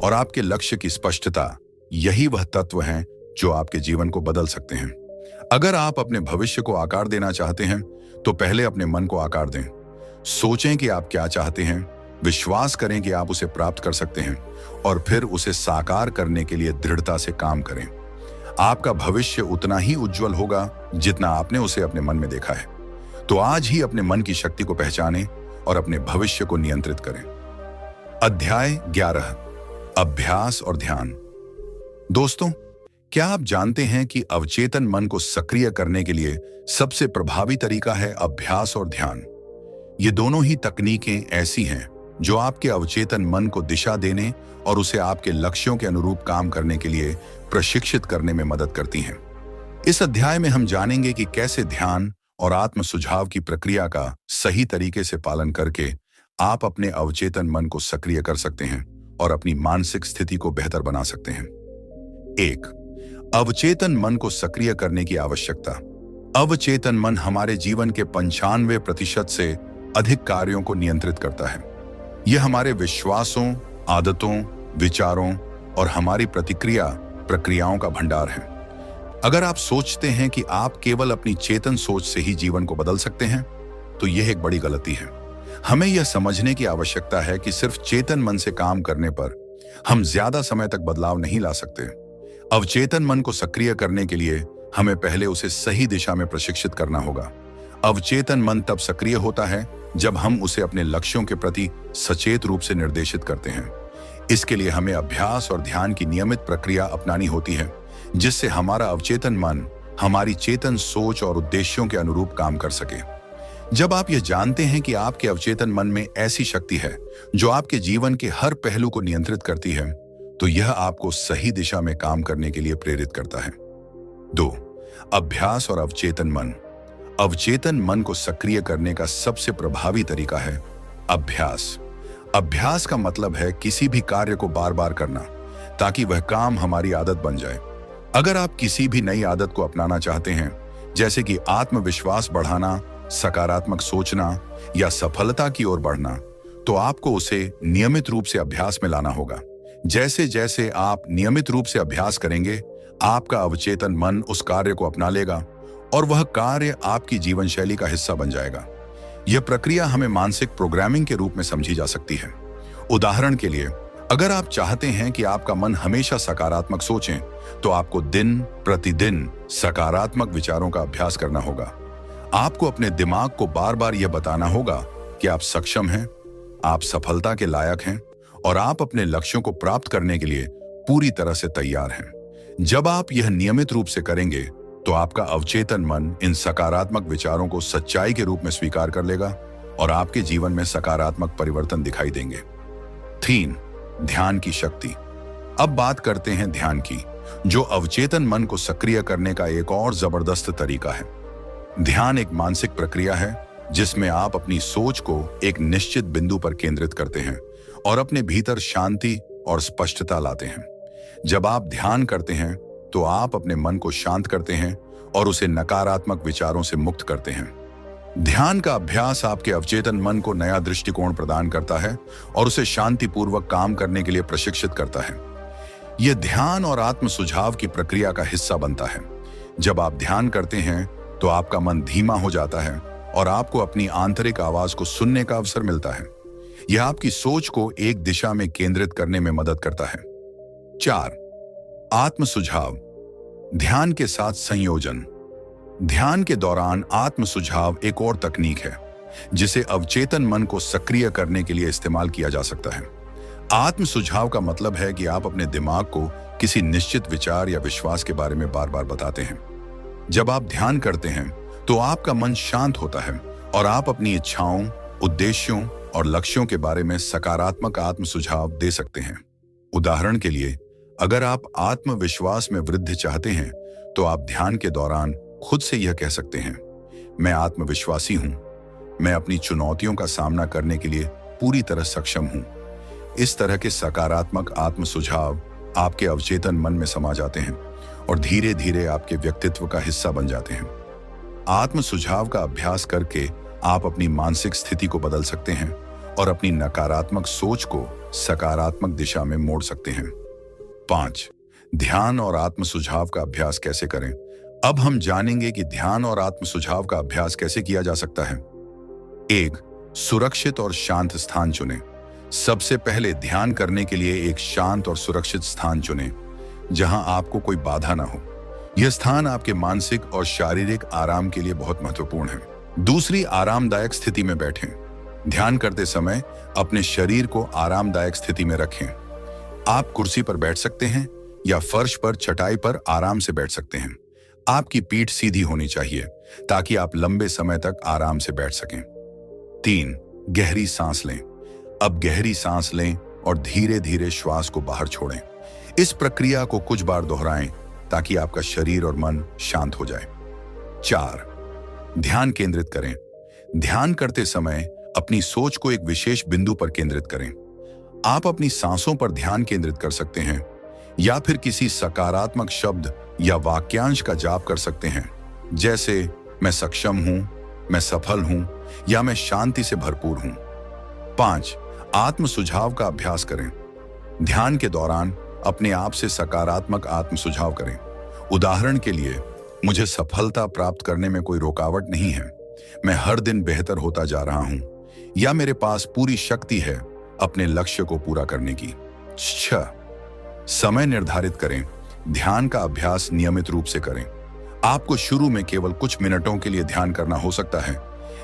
और आपके लक्ष्य की स्पष्टता, यही वह तत्व हैं जो आपके जीवन को बदल सकते हैं। अगर आप अपने भविष्य को आकार देना चाहते हैं तो पहले अपने मन को आकार दें। सोचें कि आप क्या चाहते हैं, विश्वास करें कि आप उसे प्राप्त कर सकते हैं और फिर उसे साकार करने के लिए दृढ़ता से काम करें। आपका भविष्य उतना ही उज्जवल होगा जितना आपने उसे अपने मन में देखा है। तो आज ही अपने मन की शक्ति को पहचानें और अपने भविष्य को नियंत्रित करें। अध्याय 11, अभ्यास और ध्यान। दोस्तों, क्या आप जानते हैं कि अवचेतन मन को सक्रिय करने के लिए सबसे प्रभावी तरीका है अभ्यास और ध्यान। ये दोनों ही तकनीकें ऐसी हैं जो आपके अवचेतन मन को दिशा देने और उसे आपके लक्ष्यों के अनुरूप काम करने के लिए प्रशिक्षित करने में मदद करती हैं। इस अध्याय में हम जानेंगे कि कैसे ध्यान और आत्म सुझाव की प्रक्रिया का सही तरीके से पालन करके आप अपने अवचेतन मन को सक्रिय कर सकते हैं और अपनी मानसिक स्थिति को बेहतर बना सकते हैं। 1. अवचेतन मन को सक्रिय करने की आवश्यकता। अवचेतन मन हमारे जीवन के 95% से अधिक कार्यों को नियंत्रित करता है। यह हमारे विश्वासों, आदतों, विचारों और हमारी प्रक्रियाओं का भंडार है। अगर आप सोचते हैं कि आप केवल अपनी चेतन सोच से ही जीवन को बदल सकते हैं, तो यह एक बड़ी गलती है। हमें यह समझने की आवश्यकता है कि सिर्फ चेतन मन से काम करने पर हम ज्यादा समय तक बदलाव नहीं ला सकते। अवचेतन मन को सक्रिय करने के लिए हमें पहले उसे सही दिशा में प्रशिक्षित करना होगा। अवचेतन मन तब सक्रिय होता है जब हम उसे अपने लक्ष्यों के प्रति सचेत रूप से निर्देशित करते हैं। इसके लिए हमें अभ्यास और ध्यान की नियमित प्रक्रिया अपनानी होती है, जिससे हमारा अवचेतन मन हमारी चेतन सोच और उद्देश्यों के अनुरूप काम कर सके। जब आप यह जानते हैं कि आपके अवचेतन मन में ऐसी शक्ति है जो आपके जीवन के हर पहलू को नियंत्रित करती है, तो यह आपको सही दिशा में काम करने के लिए प्रेरित करता है। 2. अभ्यास और अवचेतन मन। अवचेतन मन को सक्रिय करने का सबसे प्रभावी तरीका है अभ्यास। अभ्यास का मतलब है किसी भी कार्य को बार बार करना ताकि वह काम हमारी आदत बन जाए। अगर आप किसी भी नई आदत को अपनाना चाहते हैं, जैसे कि आत्मविश्वास बढ़ाना, सकारात्मक सोचना या सफलता की ओर बढ़ना, तो आपको उसे नियमित रूप से अभ्यास में लाना होगा। जैसे जैसे आप नियमित रूप से अभ्यास करेंगे, आपका अवचेतन मन उस कार्य को अपना लेगा और वह कार्य आपकी जीवन शैली का हिस्सा बन जाएगा। यह प्रक्रिया हमें मानसिक प्रोग्रामिंग के रूप में समझी जा सकती है। उदाहरण के लिए, अगर आप चाहते हैं कि आपका मन हमेशा सकारात्मक सोचे, तो आपको दिन प्रतिदिन सकारात्मक विचारों का अभ्यास करना होगा। आपको अपने दिमाग को बार बार यह बताना होगा कि आप सक्षम हैं, आप सफलता के लायक हैं और आप अपने लक्ष्यों को प्राप्त करने के लिए पूरी तरह से तैयार हैं। जब आप यह नियमित रूप से करेंगे, तो आपका अवचेतन मन इन सकारात्मक विचारों को सच्चाई के रूप में स्वीकार कर लेगा और आपके जीवन में सकारात्मक परिवर्तन दिखाई देंगे। 3. ध्यान की शक्ति। अब बात करते हैं ध्यान की, जो अवचेतन मन को सक्रिय करने का एक और जबरदस्त तरीका है। ध्यान एक मानसिक प्रक्रिया है जिसमें आप अपनी सोच को एक निश्चित बिंदु पर केंद्रित करते हैं और अपने भीतर शांति और स्पष्टता लाते हैं। जब आप ध्यान करते हैं, तो आप अपने मन को शांत करते हैं और उसे नकारात्मक विचारों से मुक्त करते हैं। ध्यान का अभ्यास आपके अवचेतन मन को नया दृष्टिकोण प्रदान करता है और उसे शांतिपूर्वक काम करने के लिए प्रशिक्षित करता है। यह ध्यान और आत्म सुझाव की प्रक्रिया का हिस्सा बनता है। जब आप ध्यान करते हैं, तो आपका मन धीमा हो जाता है और आपको अपनी आंतरिक आवाज को सुनने का अवसर मिलता है। यह आपकी सोच को एक दिशा में केंद्रित करने में मदद करता है। 4. आत्म सुझाव। ध्यान के साथ संयोजन। ध्यान के दौरान आत्म सुझाव एक और तकनीक है जिसे अवचेतन मन को सक्रिय करने के लिए इस्तेमाल किया जा सकता है। आत्म सुझाव का मतलब है कि आप अपने दिमाग को किसी निश्चित विचार या विश्वास के बारे में बार बार बताते हैं। जब आप ध्यान करते हैं, तो आपका मन शांत होता है और आप अपनी इच्छाओं, उद्देश्यों और लक्ष्यों के बारे में सकारात्मक आत्म सुझाव दे सकते हैं। उदाहरण के लिए, अगर आप आत्मविश्वास में वृद्धि चाहते हैं, तो आप ध्यान के दौरान खुद से यह कह सकते हैं, मैं आत्मविश्वासी हूं, मैं अपनी चुनौतियों का सामना करने के लिए पूरी तरह सक्षम हूं, इस तरह के सकारात्मक आत्म सुझाव आपके अवचेतन मन में समा जाते हैं और धीरे धीरे आपके व्यक्तित्व का हिस्सा बन जाते हैं। आत्म सुझाव का अभ्यास करके आप अपनी मानसिक स्थिति को बदल सकते हैं और अपनी नकारात्मक सोच को सकारात्मक दिशा में मोड़ सकते हैं। 5. ध्यान और आत्म सुझाव का अभ्यास कैसे करें? अब हम जानेंगे कि ध्यान और आत्म सुझाव का अभ्यास कैसे किया जा सकता है। 1. सुरक्षित और शांत स्थान चुनें। सबसे पहले ध्यान करने के लिए एक शांत और सुरक्षित स्थान चुनें, जहां आपको कोई बाधा ना हो। यह स्थान आपके मानसिक और शारीरिक आराम के लिए बहुत महत्वपूर्ण है। दूसरी, आरामदायक स्थिति में बैठें। ध्यान करते समय अपने शरीर को आरामदायक स्थिति में रखें। आप कुर्सी पर बैठ सकते हैं या फर्श पर चटाई पर आराम से बैठ सकते हैं। आपकी पीठ सीधी होनी चाहिए ताकि आप लंबे समय तक आराम से बैठ सकें। 3. गहरी सांस लें। अब गहरी सांस लें और धीरे धीरे श्वास को बाहर छोड़ें। इस प्रक्रिया को कुछ बार दोहराएं ताकि आपका शरीर और मन शांत हो जाए। 4. ध्यान केंद्रित करें। ध्यान करते समय अपनी सोच को एक विशेष बिंदु पर केंद्रित करें। आप अपनी सांसों पर ध्यान केंद्रित कर सकते हैं या फिर किसी सकारात्मक शब्द या वाक्यांश का जाप कर सकते हैं, जैसे मैं सक्षम हूं, मैं सफल हूं या मैं शांति से भरपूर हूं। 5. आत्म सुझाव का अभ्यास करें। ध्यान के दौरान अपने आप से सकारात्मक आत्म सुझाव करें। उदाहरण के लिए, मुझे सफलता प्राप्त करने में कोई रुकावट नहीं है, मैं हर दिन बेहतर होता जा रहा हूं, या मेरे पास पूरी शक्ति है अपने लक्ष्य को पूरा करने की। 6. समय निर्धारित करें। ध्यान का अभ्यास नियमित रूप से करें। आपको शुरू में केवल कुछ मिनटों के लिए ध्यान करना हो सकता है,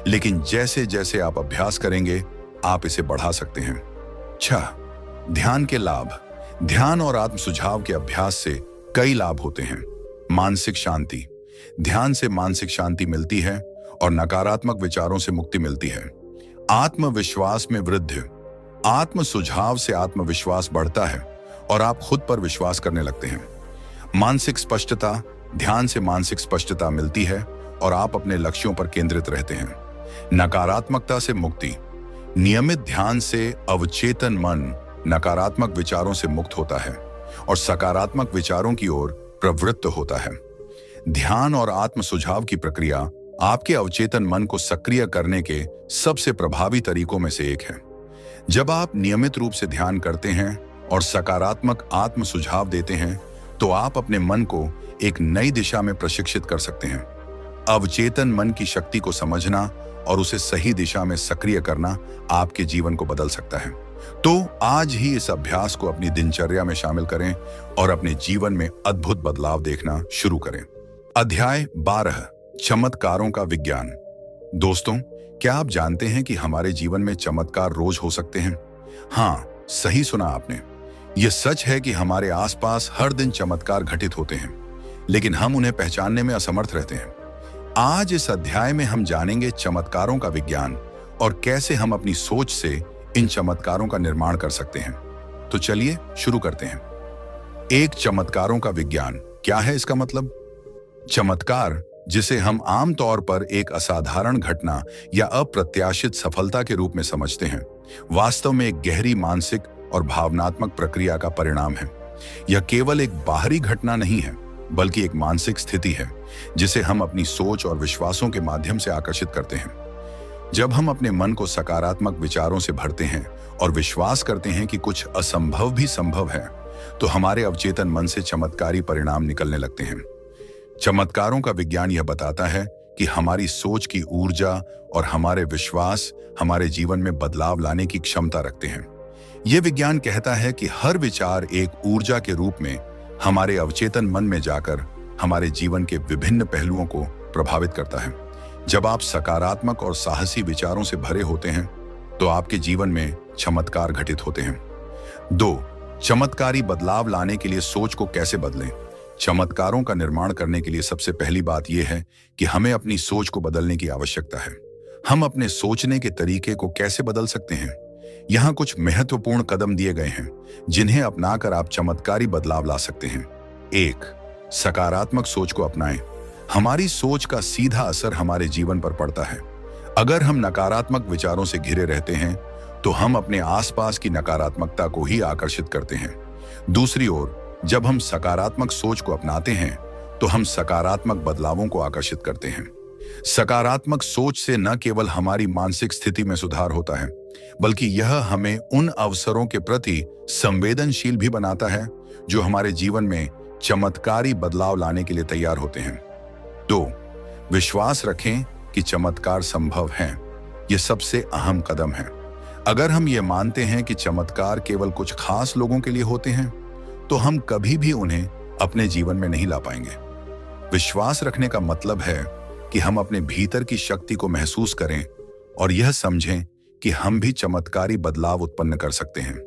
लेकिन जैसे जैसे आप अभ्यास करेंगे आप इसे बढ़ा सकते हैं। 6. ध्यान के लाभ। ध्यान और आत्म सुझाव के अभ्यास से कई लाभ होते हैं। मानसिक शांति। ध्यान से मानसिक शांति मिलती है और नकारात्मक विचारों से मुक्ति मिलती है। आत्मविश्वास में वृद्धि। आत्म सुझाव से आत्मविश्वास बढ़ता है और आप खुद पर विश्वास करने लगते हैं। मानसिक स्पष्टता। ध्यान से मानसिक स्पष्टता मिलती है और आप अपने लक्ष्यों पर केंद्रित रहते हैं। नकारात्मकता से मुक्ति। नियमित ध्यान से अवचेतन मन नकारात्मक विचारों से मुक्त होता है और सकारात्मक विचारों की ओर प्रवृत्त होता है। ध्यान और आत्म सुझाव की प्रक्रिया आपके अवचेतन मन को सक्रिय करने के सबसे प्रभावी तरीकों में से एक है। जब आप नियमित रूप से ध्यान करते हैं और सकारात्मक आत्म सुझाव देते हैं, तो आप अपने मन को एक नई दिशा में प्रशिक्षित कर सकते हैं। अवचेतन मन की शक्ति को समझना और उसे सही दिशा में सक्रिय करना आपके जीवन को बदल सकता है। तो आज ही इस अभ्यास को अपनी दिनचर्या में शामिल करें और अपने जीवन में अद्भुत बदलाव देखना शुरू करें। अध्याय 12, चमत्कारों का विज्ञान। दोस्तों, क्या आप जानते हैं कि हमारे जीवन में चमत्कार रोज हो सकते हैं? हाँ, सही सुना आपने। यह सच है कि हमारे आसपास हर दिन चमत्कार घटित होते हैं, लेकिन हम उन्हें पहचानने में असमर्थ रहते हैं। आज इस अध्याय में हम जानेंगे चमत्कारों का विज्ञान और कैसे हम अपनी सोच से इन चमत्कारों का निर्माण कर सकते हैं। तो चलिए शुरू करते हैं। एक, चमत्कारों का विज्ञान। क्या है इसका मतलब? चमत्कार, जिसे हम आमतौर पर एक असाधारण घटना या अप्रत्याशित सफलता के रूप में समझते हैं, वास्तव में एक गहरी मानसिक और भावनात्मक प्रक्रिया का परिणाम है। यह केवल एक बाहरी घटना नहीं है, बल्कि एक मानसिक स्थिति है जिसे हम अपनी सोच और विश्वासों के माध्यम से आकर्षित करते हैं। जब हम अपने मन को सकारात्मक विचारों से भरते हैं और विश्वास करते हैं कि कुछ असंभव भी संभव है, तो हमारे अवचेतन मन से चमत्कारी परिणाम निकलने लगते हैं। चमत्कारों का विज्ञान यह बताता है कि हमारी सोच की ऊर्जा और हमारे विश्वास हमारे जीवन में बदलाव लाने की क्षमता रखते हैं। यह विज्ञान कहता है कि हर विचार एक ऊर्जा के रूप में हमारे अवचेतन मन में जाकर हमारे जीवन के विभिन्न पहलुओं को प्रभावित करता है। जब आप सकारात्मक और साहसी विचारों से भरे होते हैं, तो आपके जीवन में चमत्कार घटित होते हैं। 2, चमत्कारी बदलाव लाने के लिए सोच को कैसे बदलें? चमत्कारों का निर्माण करने के लिए सबसे पहली बात यह है कि हमें अपनी सोच को बदलने की आवश्यकता है। हम अपने सोचने के तरीके को कैसे बदल सकते हैं? यहाँ कुछ महत्वपूर्ण कदम दिए गए हैं जिन्हें अपनाकर आप चमत्कारी बदलाव ला सकते हैं। 1, सकारात्मक सोच को अपनाएं। हमारी सोच का सीधा असर हमारे जीवन पर पड़ता है। अगर हम नकारात्मक विचारों से घिरे रहते हैं, तो हम अपने आसपास की नकारात्मकता को ही आकर्षित करते हैं। दूसरी ओर, जब हम सकारात्मक सोच को अपनाते हैं तो हम सकारात्मक बदलावों को आकर्षित करते हैं। सकारात्मक सोच से न केवल हमारी मानसिक स्थिति में सुधार होता है, बल्कि यह हमें उन अवसरों के प्रति संवेदनशील भी बनाता है जो हमारे जीवन में चमत्कारी बदलाव लाने के लिए तैयार होते हैं। 2. विश्वास रखें कि चमत्कार संभव है। यह सबसे अहम कदम है। अगर हम ये मानते हैं कि चमत्कार केवल कुछ खास लोगों के लिए होते हैं, तो हम कभी भी उन्हें अपने जीवन में नहीं ला पाएंगे। विश्वास रखने का मतलब है कि हम अपने भीतर की शक्ति को महसूस करें और यह समझें कि हम भी चमत्कारी बदलाव उत्पन्न कर सकते हैं।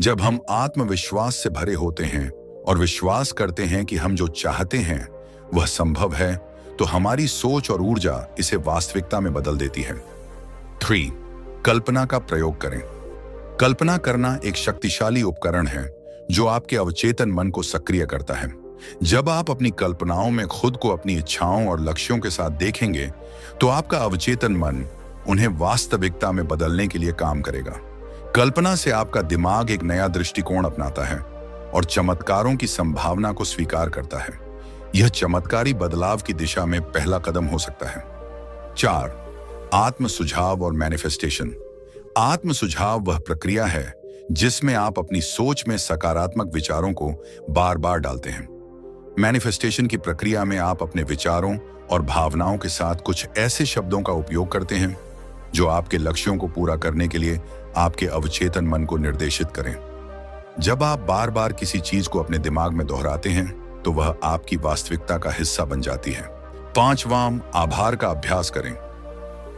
जब हम आत्मविश्वास से भरे होते हैं और विश्वास करते हैं कि हम जो चाहते हैं वह संभव है, तो हमारी सोच और ऊर्जा इसे वास्तविकता में बदल देती है। 3. कल्पना का प्रयोग करें। कल्पना करना एक शक्तिशाली उपकरण है जो आपके अवचेतन मन को सक्रिय करता है। जब आप अपनी कल्पनाओं में खुद को अपनी इच्छाओं और लक्ष्यों के साथ देखेंगे, तो आपका अवचेतन मन उन्हें वास्तविकता में बदलने के लिए काम करेगा। कल्पना से आपका दिमाग एक नया दृष्टिकोण अपनाता है और चमत्कारों की संभावना को स्वीकार करता है। यह चमत्कारी बदलाव की दिशा में पहला कदम हो सकता है। 4. आत्म सुझाव और मैनिफेस्टेशन। आत्म सुझाव वह प्रक्रिया है जिसमें आप अपनी सोच में सकारात्मक विचारों को बार बार डालते हैं। मैनिफेस्टेशन की प्रक्रिया में आप अपने विचारों और भावनाओं के साथ कुछ ऐसे शब्दों का उपयोग करते हैं जो आपके लक्ष्यों को पूरा करने के लिए आपके अवचेतन मन को निर्देशित करें। जब आप बार बार किसी चीज को अपने दिमाग में दोहराते हैं, तो वह आपकी वास्तविकता का हिस्सा बन जाती है। 5वां, आभार का अभ्यास करें।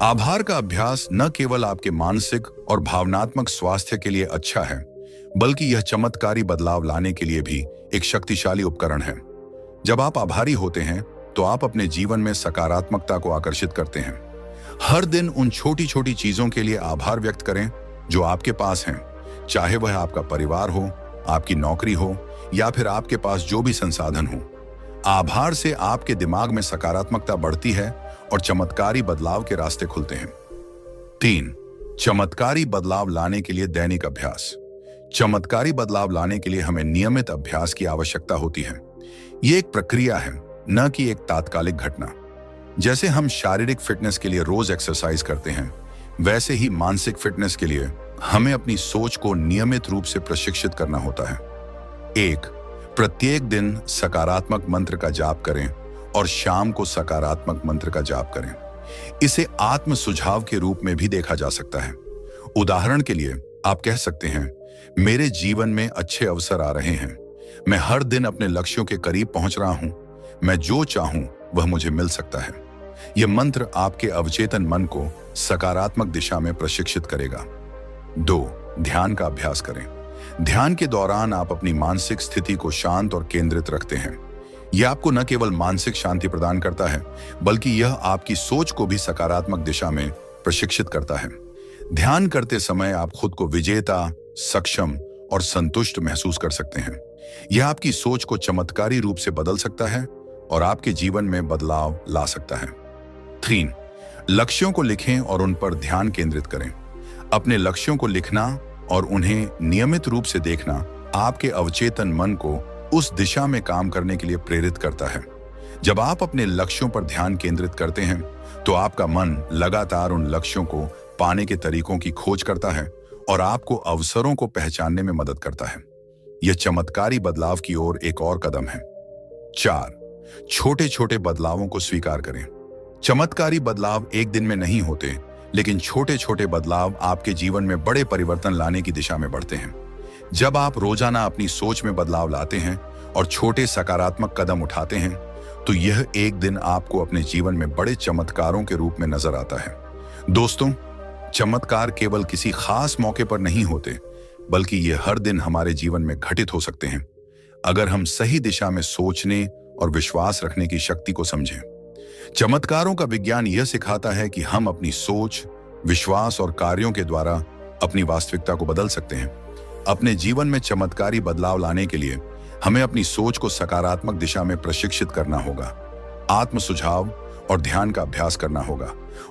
आभार का अभ्यास न केवल आपके मानसिक और भावनात्मक स्वास्थ्य के लिए अच्छा है, बल्कि यह चमत्कारी बदलाव लाने के लिए भी एक शक्तिशाली उपकरण है। जब आप आभारी होते हैं, तो आप अपने जीवन में सकारात्मकता को आकर्षित करते हैं। हर दिन उन छोटी छोटी चीजों के लिए आभार व्यक्त करें जो आपके पास हैं, चाहे वह आपका परिवार हो, आपकी नौकरी हो या फिर आपके पास जो भी संसाधन हो। आभार से आपके दिमाग में सकारात्मकता बढ़ती है और चमत्कारी बदलाव के रास्ते खुलते हैं। 3. चमत्कारी बदलाव लाने के लिए दैनिक अभ्यास। चमत्कारी बदलाव लाने के लिए हमें नियमित अभ्यास की आवश्यकता होती है। यह एक प्रक्रिया है, न कि एक तात्कालिक घटना। जैसे हम शारीरिक फिटनेस के लिए रोज एक्सरसाइज करते हैं, वैसे ही मानसिक फिटनेस के लिए हमें अपनी सोच को नियमित रूप से प्रशिक्षित करना होता है। 1. प्रत्येक दिन सकारात्मक मंत्र का जाप करें और शाम को सकारात्मक मंत्र का जाप करें। इसे आत्म सुझाव के रूप में भी देखा जा सकता है। उदाहरण के लिए आप कह सकते हैं, मेरे जीवन में अच्छे अवसर आ रहे हैं, मैं हर दिन अपने लक्ष्यों के करीब पहुंच रहा हूं, मैं जो चाहूं वह मुझे मिल सकता है। यह मंत्र आपके अवचेतन मन को सकारात्मक दिशा में प्रशिक्षित करेगा। 2. ध्यान का अभ्यास करें। ध्यान के दौरान आप अपनी मानसिक स्थिति को शांत और केंद्रित रखते हैं। यह आपको न केवल मानसिक शांति प्रदान करता है, बल्कि यह आपकी सोच को भी सकारात्मक दिशा में प्रशिक्षित करता है। ध्यान करते समय आप खुद को विजेता, सक्षम और संतुष्ट महसूस कर सकते हैं। यह आपकी सोच को चमत्कारी रूप से बदल सकता है और आपके जीवन में बदलाव ला सकता है। 3. लक्ष्यों को लिखें और उन पर ध्यान केंद्रित करें। अपने लक्ष्यों को लिखना और उन्हें नियमित रूप से देखना आपके अवचेतन मन को उस दिशा में काम करने के लिए प्रेरित करता है। जब आप अपने लक्ष्यों पर ध्यान केंद्रित करते हैं, तो आपका मन लगातार उन लक्ष्यों को पाने के तरीकों की खोज करता है और आपको अवसरों को पहचानने में मदद करता है। यह चमत्कारी बदलाव की ओर एक और कदम है। 4. छोटे छोटे बदलावों को स्वीकार करें। चमत्कारी बदलाव एक दिन में नहीं होते, लेकिन छोटे छोटे बदलाव आपके जीवन में बड़े परिवर्तन लाने की दिशा में बढ़ते हैं। जब आप रोजाना अपनी सोच में बदलाव लाते हैं और छोटे सकारात्मक कदम उठाते हैं, तो यह एक दिन आपको अपने जीवन में बड़े चमत्कारों के रूप में नजर आता है। दोस्तों, चमत्कार केवल किसी खास मौके पर नहीं होते, बल्कि ये हर दिन हमारे जीवन में घटित हो सकते हैं, अगर हम सही दिशा में सोचने और विश्वास रखने की शक्ति को समझें। चमत्कारों का विज्ञान यह सिखाता है कि हम अपनी सोच, विश्वास और कार्यों के द्वारा अपनी वास्तविकता को बदल सकते हैं। अपने जीवन में चमत्कारी बदलाव लाने के लिए हमें अपनी सोच को सकारात्मक दिशा में प्रशिक्षित करना होगा, आत्म सुझाव और ध्यान का अभ्यास करना होगा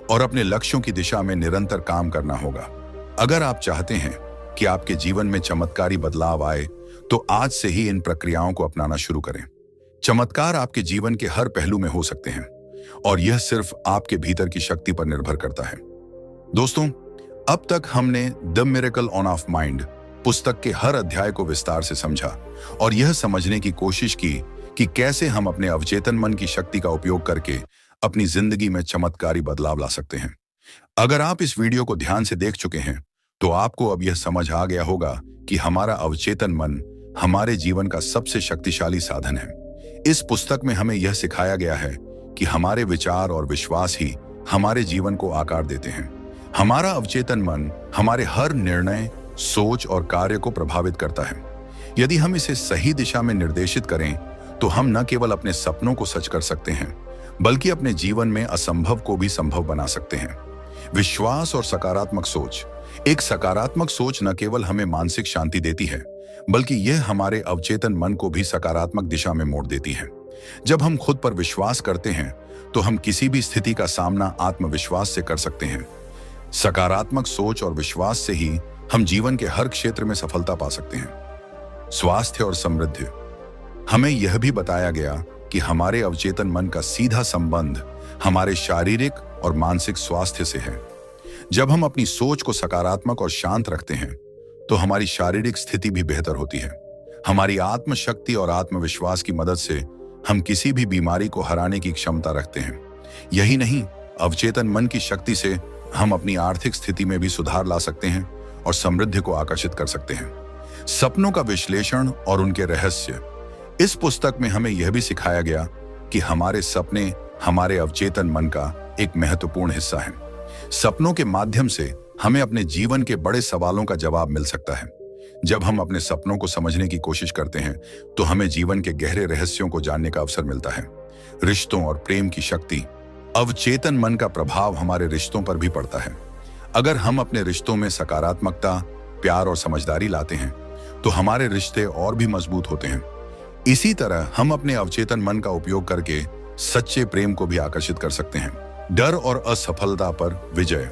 और अपने लक्ष्यों की दिशा में निरंतर काम करना होगा। अगर आप चाहते हैं कि आपके जीवन में चमत्कारी बदलाव आए, तो आज से ही इन प्रक्रियाओं को अपनाना शुरू करें। चमत्कार आपके जीवन के हर पहलू में हो सकते हैं और यह सिर्फ आपके भीतर की शक्ति पर निर्भर करता है। दोस्तों, अब तक हमने the miracle on off mind पुस्तक के हर अध्याय को विस्तार से समझा और यह समझने की कोशिश की कि कैसे हम अपने अवचेतन मन की शक्ति का उपयोग करके अपनी जिंदगी में चमत्कारी बदलाव ला सकते हैं। अगर आप इस वीडियो को ध्यान से देख चुके हैं, तो आपको अब यह समझ आ गया होगा कि हमारा अवचेतन मन हमारे जीवन का सबसे शक्तिशाली साधन है। इस पुस्तक में हमें यह सिखाया गया है कि हमारे विचार और विश्वास ही हमारे जीवन को आकार देते हैं। हमारा अवचेतन मन हमारे हर निर्णय, सोच और कार्य को प्रभावित करता है। यदि हम इसे सही दिशा में निर्देशित करें, तो हम न केवल अपने सपनों को सच कर सकते हैं, बल्कि अपने जीवन में असंभव को भी संभव बना सकते हैं। विश्वास और सकारात्मक सोच। एक सकारात्मक सोच न केवल हमें मानसिक शांति देती है, बल्कि यह हमारे अवचेतन मन को भी सकारात्मक दिशा में मोड़ देती है। जब हम खुद पर विश्वास करते हैं, तो हम किसी भी स्थिति का सामना आत्मविश्वास से कर सकते हैं। सकारात्मक सोच और विश्वास से ही हम जीवन के हर क्षेत्र में सफलता पा सकते हैं। स्वास्थ्य और समृद्धि। हमें यह भी बताया गया कि हमारे अवचेतन मन का सीधा संबंध हमारे शारीरिक और मानसिक स्वास्थ्य से है। जब हम अपनी सोच को सकारात्मक और शांत रखते हैं, तो हमारी शारीरिक स्थिति भी बेहतर होती है। हमारी आत्मशक्ति और आत्मविश्वास की मदद से हम किसी भी बीमारी को हराने की क्षमता रखते हैं। यही नहीं, अवचेतन मन की शक्ति से हम अपनी आर्थिक स्थिति में भी सुधार ला सकते हैं और समृद्धि को आकर्षित कर सकते हैं। सपनों का विश्लेषण और उनके रहस्य। इस पुस्तक में हमें यह भी सिखाया गया कि हमारे सपने हमारे अवचेतन मन का एक महत्वपूर्ण हिस्सा है। सपनों के माध्यम से हमें अपने जीवन के बड़े सवालों का जवाब मिल सकता है। जब हम अपने सपनों को समझने की कोशिश करते हैं, तो हमें जीवन के गहरे रहस्यों को जानने का अवसर मिलता है। रिश्तों और प्रेम की शक्ति। अवचेतन मन का प्रभाव हमारे रिश्तों पर भी पड़ता है। अगर हम अपने रिश्तों में सकारात्मकता, प्यार और समझदारी लाते हैं, तो हमारे रिश्ते और भी मजबूत होते हैं। इसी तरह हम अपने अवचेतन मन का उपयोग करके सच्चे प्रेम को भी आकर्षित कर सकते हैं। डर और असफलता पर विजय।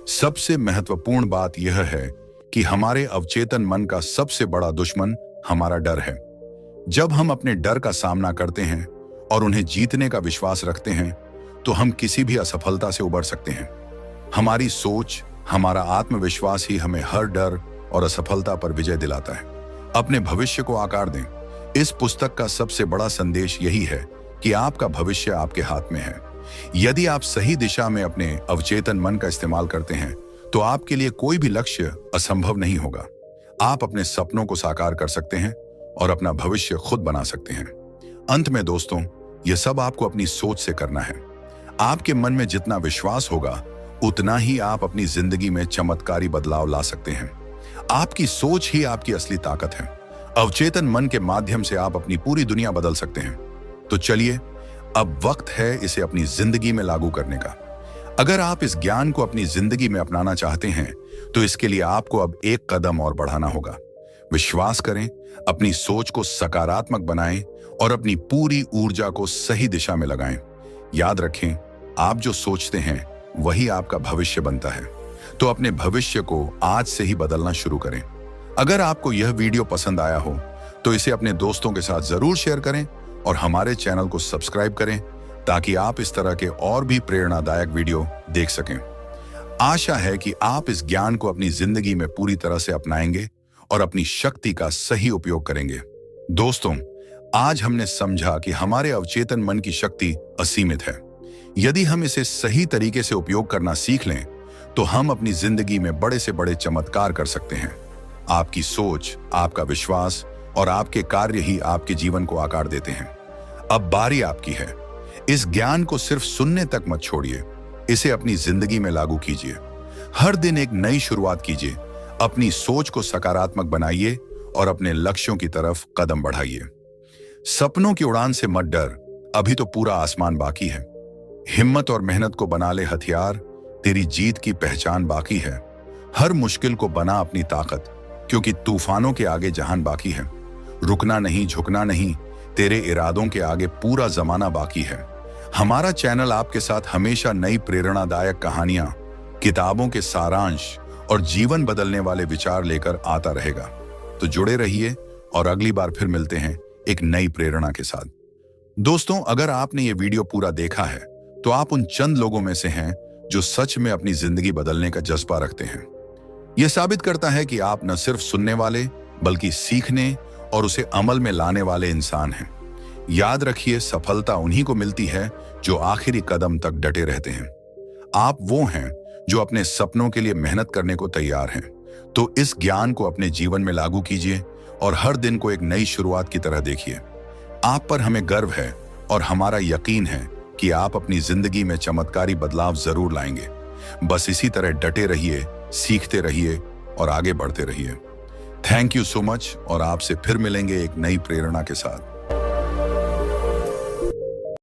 सबसे महत्वपूर्ण बात यह है कि हमारे अवचेतन मन का सबसे बड़ा दुश्मन हमारा डर है। जब हम अपने डर का सामना करते हैं और उन्हें जीतने का विश्वास रखते हैं, तो हम किसी भी असफलता से उबर सकते हैं। हमारी सोच, हमारा आत्मविश्वास ही हमें हर डर और असफलता पर विजय दिलाता है। अपने भविष्य को आकार दें। इस पुस्तक का सबसे बड़ा संदेश यही है कि आपका भविष्य आपके हाथ में है। यदि आप सही दिशा में अपने अवचेतन मन का इस्तेमाल करते हैं, तो आपके लिए कोई भी लक्ष्य असंभव नहीं होगा। आप अपने सपनों को साकार कर सकते हैं और अपना भविष्य खुद बना सकते हैं। अंत में दोस्तों, यह सब आपको अपनी सोच से करना है। आपके मन में जितना विश्वास होगा, उतना ही आप अपनी जिंदगी में चमत्कारी बदलाव ला सकते हैं। आपकी सोच ही आपकी असली ताकत है। अवचेतन मन के माध्यम से आप अपनी पूरी दुनिया बदल सकते हैं। तो चलिए, अब वक्त है इसे अपनी जिंदगी में लागू करने का। अगर आप इस ज्ञान को अपनी जिंदगी में अपनाना चाहते हैं, तो इसके लिए आपको अब एक कदम और बढ़ाना होगा। विश्वास करें, अपनी सोच को सकारात्मक बनाएं और अपनी पूरी ऊर्जा को सही दिशा में लगाएं। याद रखें, आप जो सोचते हैं वही आपका भविष्य बनता है। तो अपने भविष्य को आज से ही बदलना शुरू करें। अगर आपको यह वीडियो पसंद आया हो, तो इसे अपने दोस्तों के साथ जरूर शेयर करें और हमारे चैनल को सब्सक्राइब करें, ताकि आप इस तरह के और भी प्रेरणादायक वीडियो देख सकें। आशा है कि आप इस ज्ञान को अपनी जिंदगी में पूरी तरह से अपनाएंगे और अपनी शक्ति का सही उपयोग करेंगे। दोस्तों, आज हमने समझा कि हमारे अवचेतन मन की शक्ति असीमित है। यदि हम इसे सही तरीके से उपयोग करना सीख लें, तो हम अपनी जिंदगी में बड़े से बड़े चमत्कार कर सकते हैं। आपकी सोच, आपका विश्वास और आपके कार्य ही आपके जीवन को आकार देते हैं। अब बारी आपकी है। इस ज्ञान को सिर्फ सुनने तक मत छोड़िए, इसे अपनी जिंदगी में लागू कीजिए। हर दिन एक नई शुरुआत कीजिए। अपनी सोच को सकारात्मक बनाइए और अपने लक्ष्यों की तरफ कदम बढ़ाइए। सपनों की उड़ान से मत डर, अभी तो पूरा आसमान बाकी है। हिम्मत और मेहनत को बना ले हथियार, तेरी जीत की पहचान बाकी है। हर मुश्किल को बना अपनी ताकत, क्योंकि तूफानों के आगे जहान बाकी है। रुकना नहीं, झुकना नहीं, तेरे इरादों के आगे पूरा जमाना बाकी है। हमारा चैनल आपके साथ हमेशा नई प्रेरणादायक कहानियां, किताबों के सारांश और जीवन बदलने वाले विचार लेकर आता रहेगा। तो जुड़े रहिए और अगली बार फिर मिलते हैं एक नई प्रेरणा के साथ। दोस्तों, अगर आपने ये वीडियो पूरा देखा है तो आप उन चंद लोगों में से हैं जो सच में अपनी जिंदगी बदलने का जज्बा रखते हैं। यह साबित करता है कि आप न सिर्फ सुनने वाले बल्कि सीखने और उसे अमल में लाने वाले इंसान हैं। याद रखिए, सफलता उन्हीं को मिलती है जो आखिरी कदम तक डटे रहते हैं। आप वो हैं जो अपने सपनों के लिए मेहनत करने को तैयार हैं। तो इस ज्ञान को अपने जीवन में लागू कीजिए और हर दिन को एक नई शुरुआत की तरह देखिए। आप पर हमें गर्व है और हमारा यकीन है कि आप अपनी जिंदगी में चमत्कारी बदलाव जरूर लाएंगे। बस इसी तरह डटे रहिए, सीखते रहिए और आगे बढ़ते रहिए। थैंक यू सो मच और आपसे फिर मिलेंगे एक नई प्रेरणा के साथ।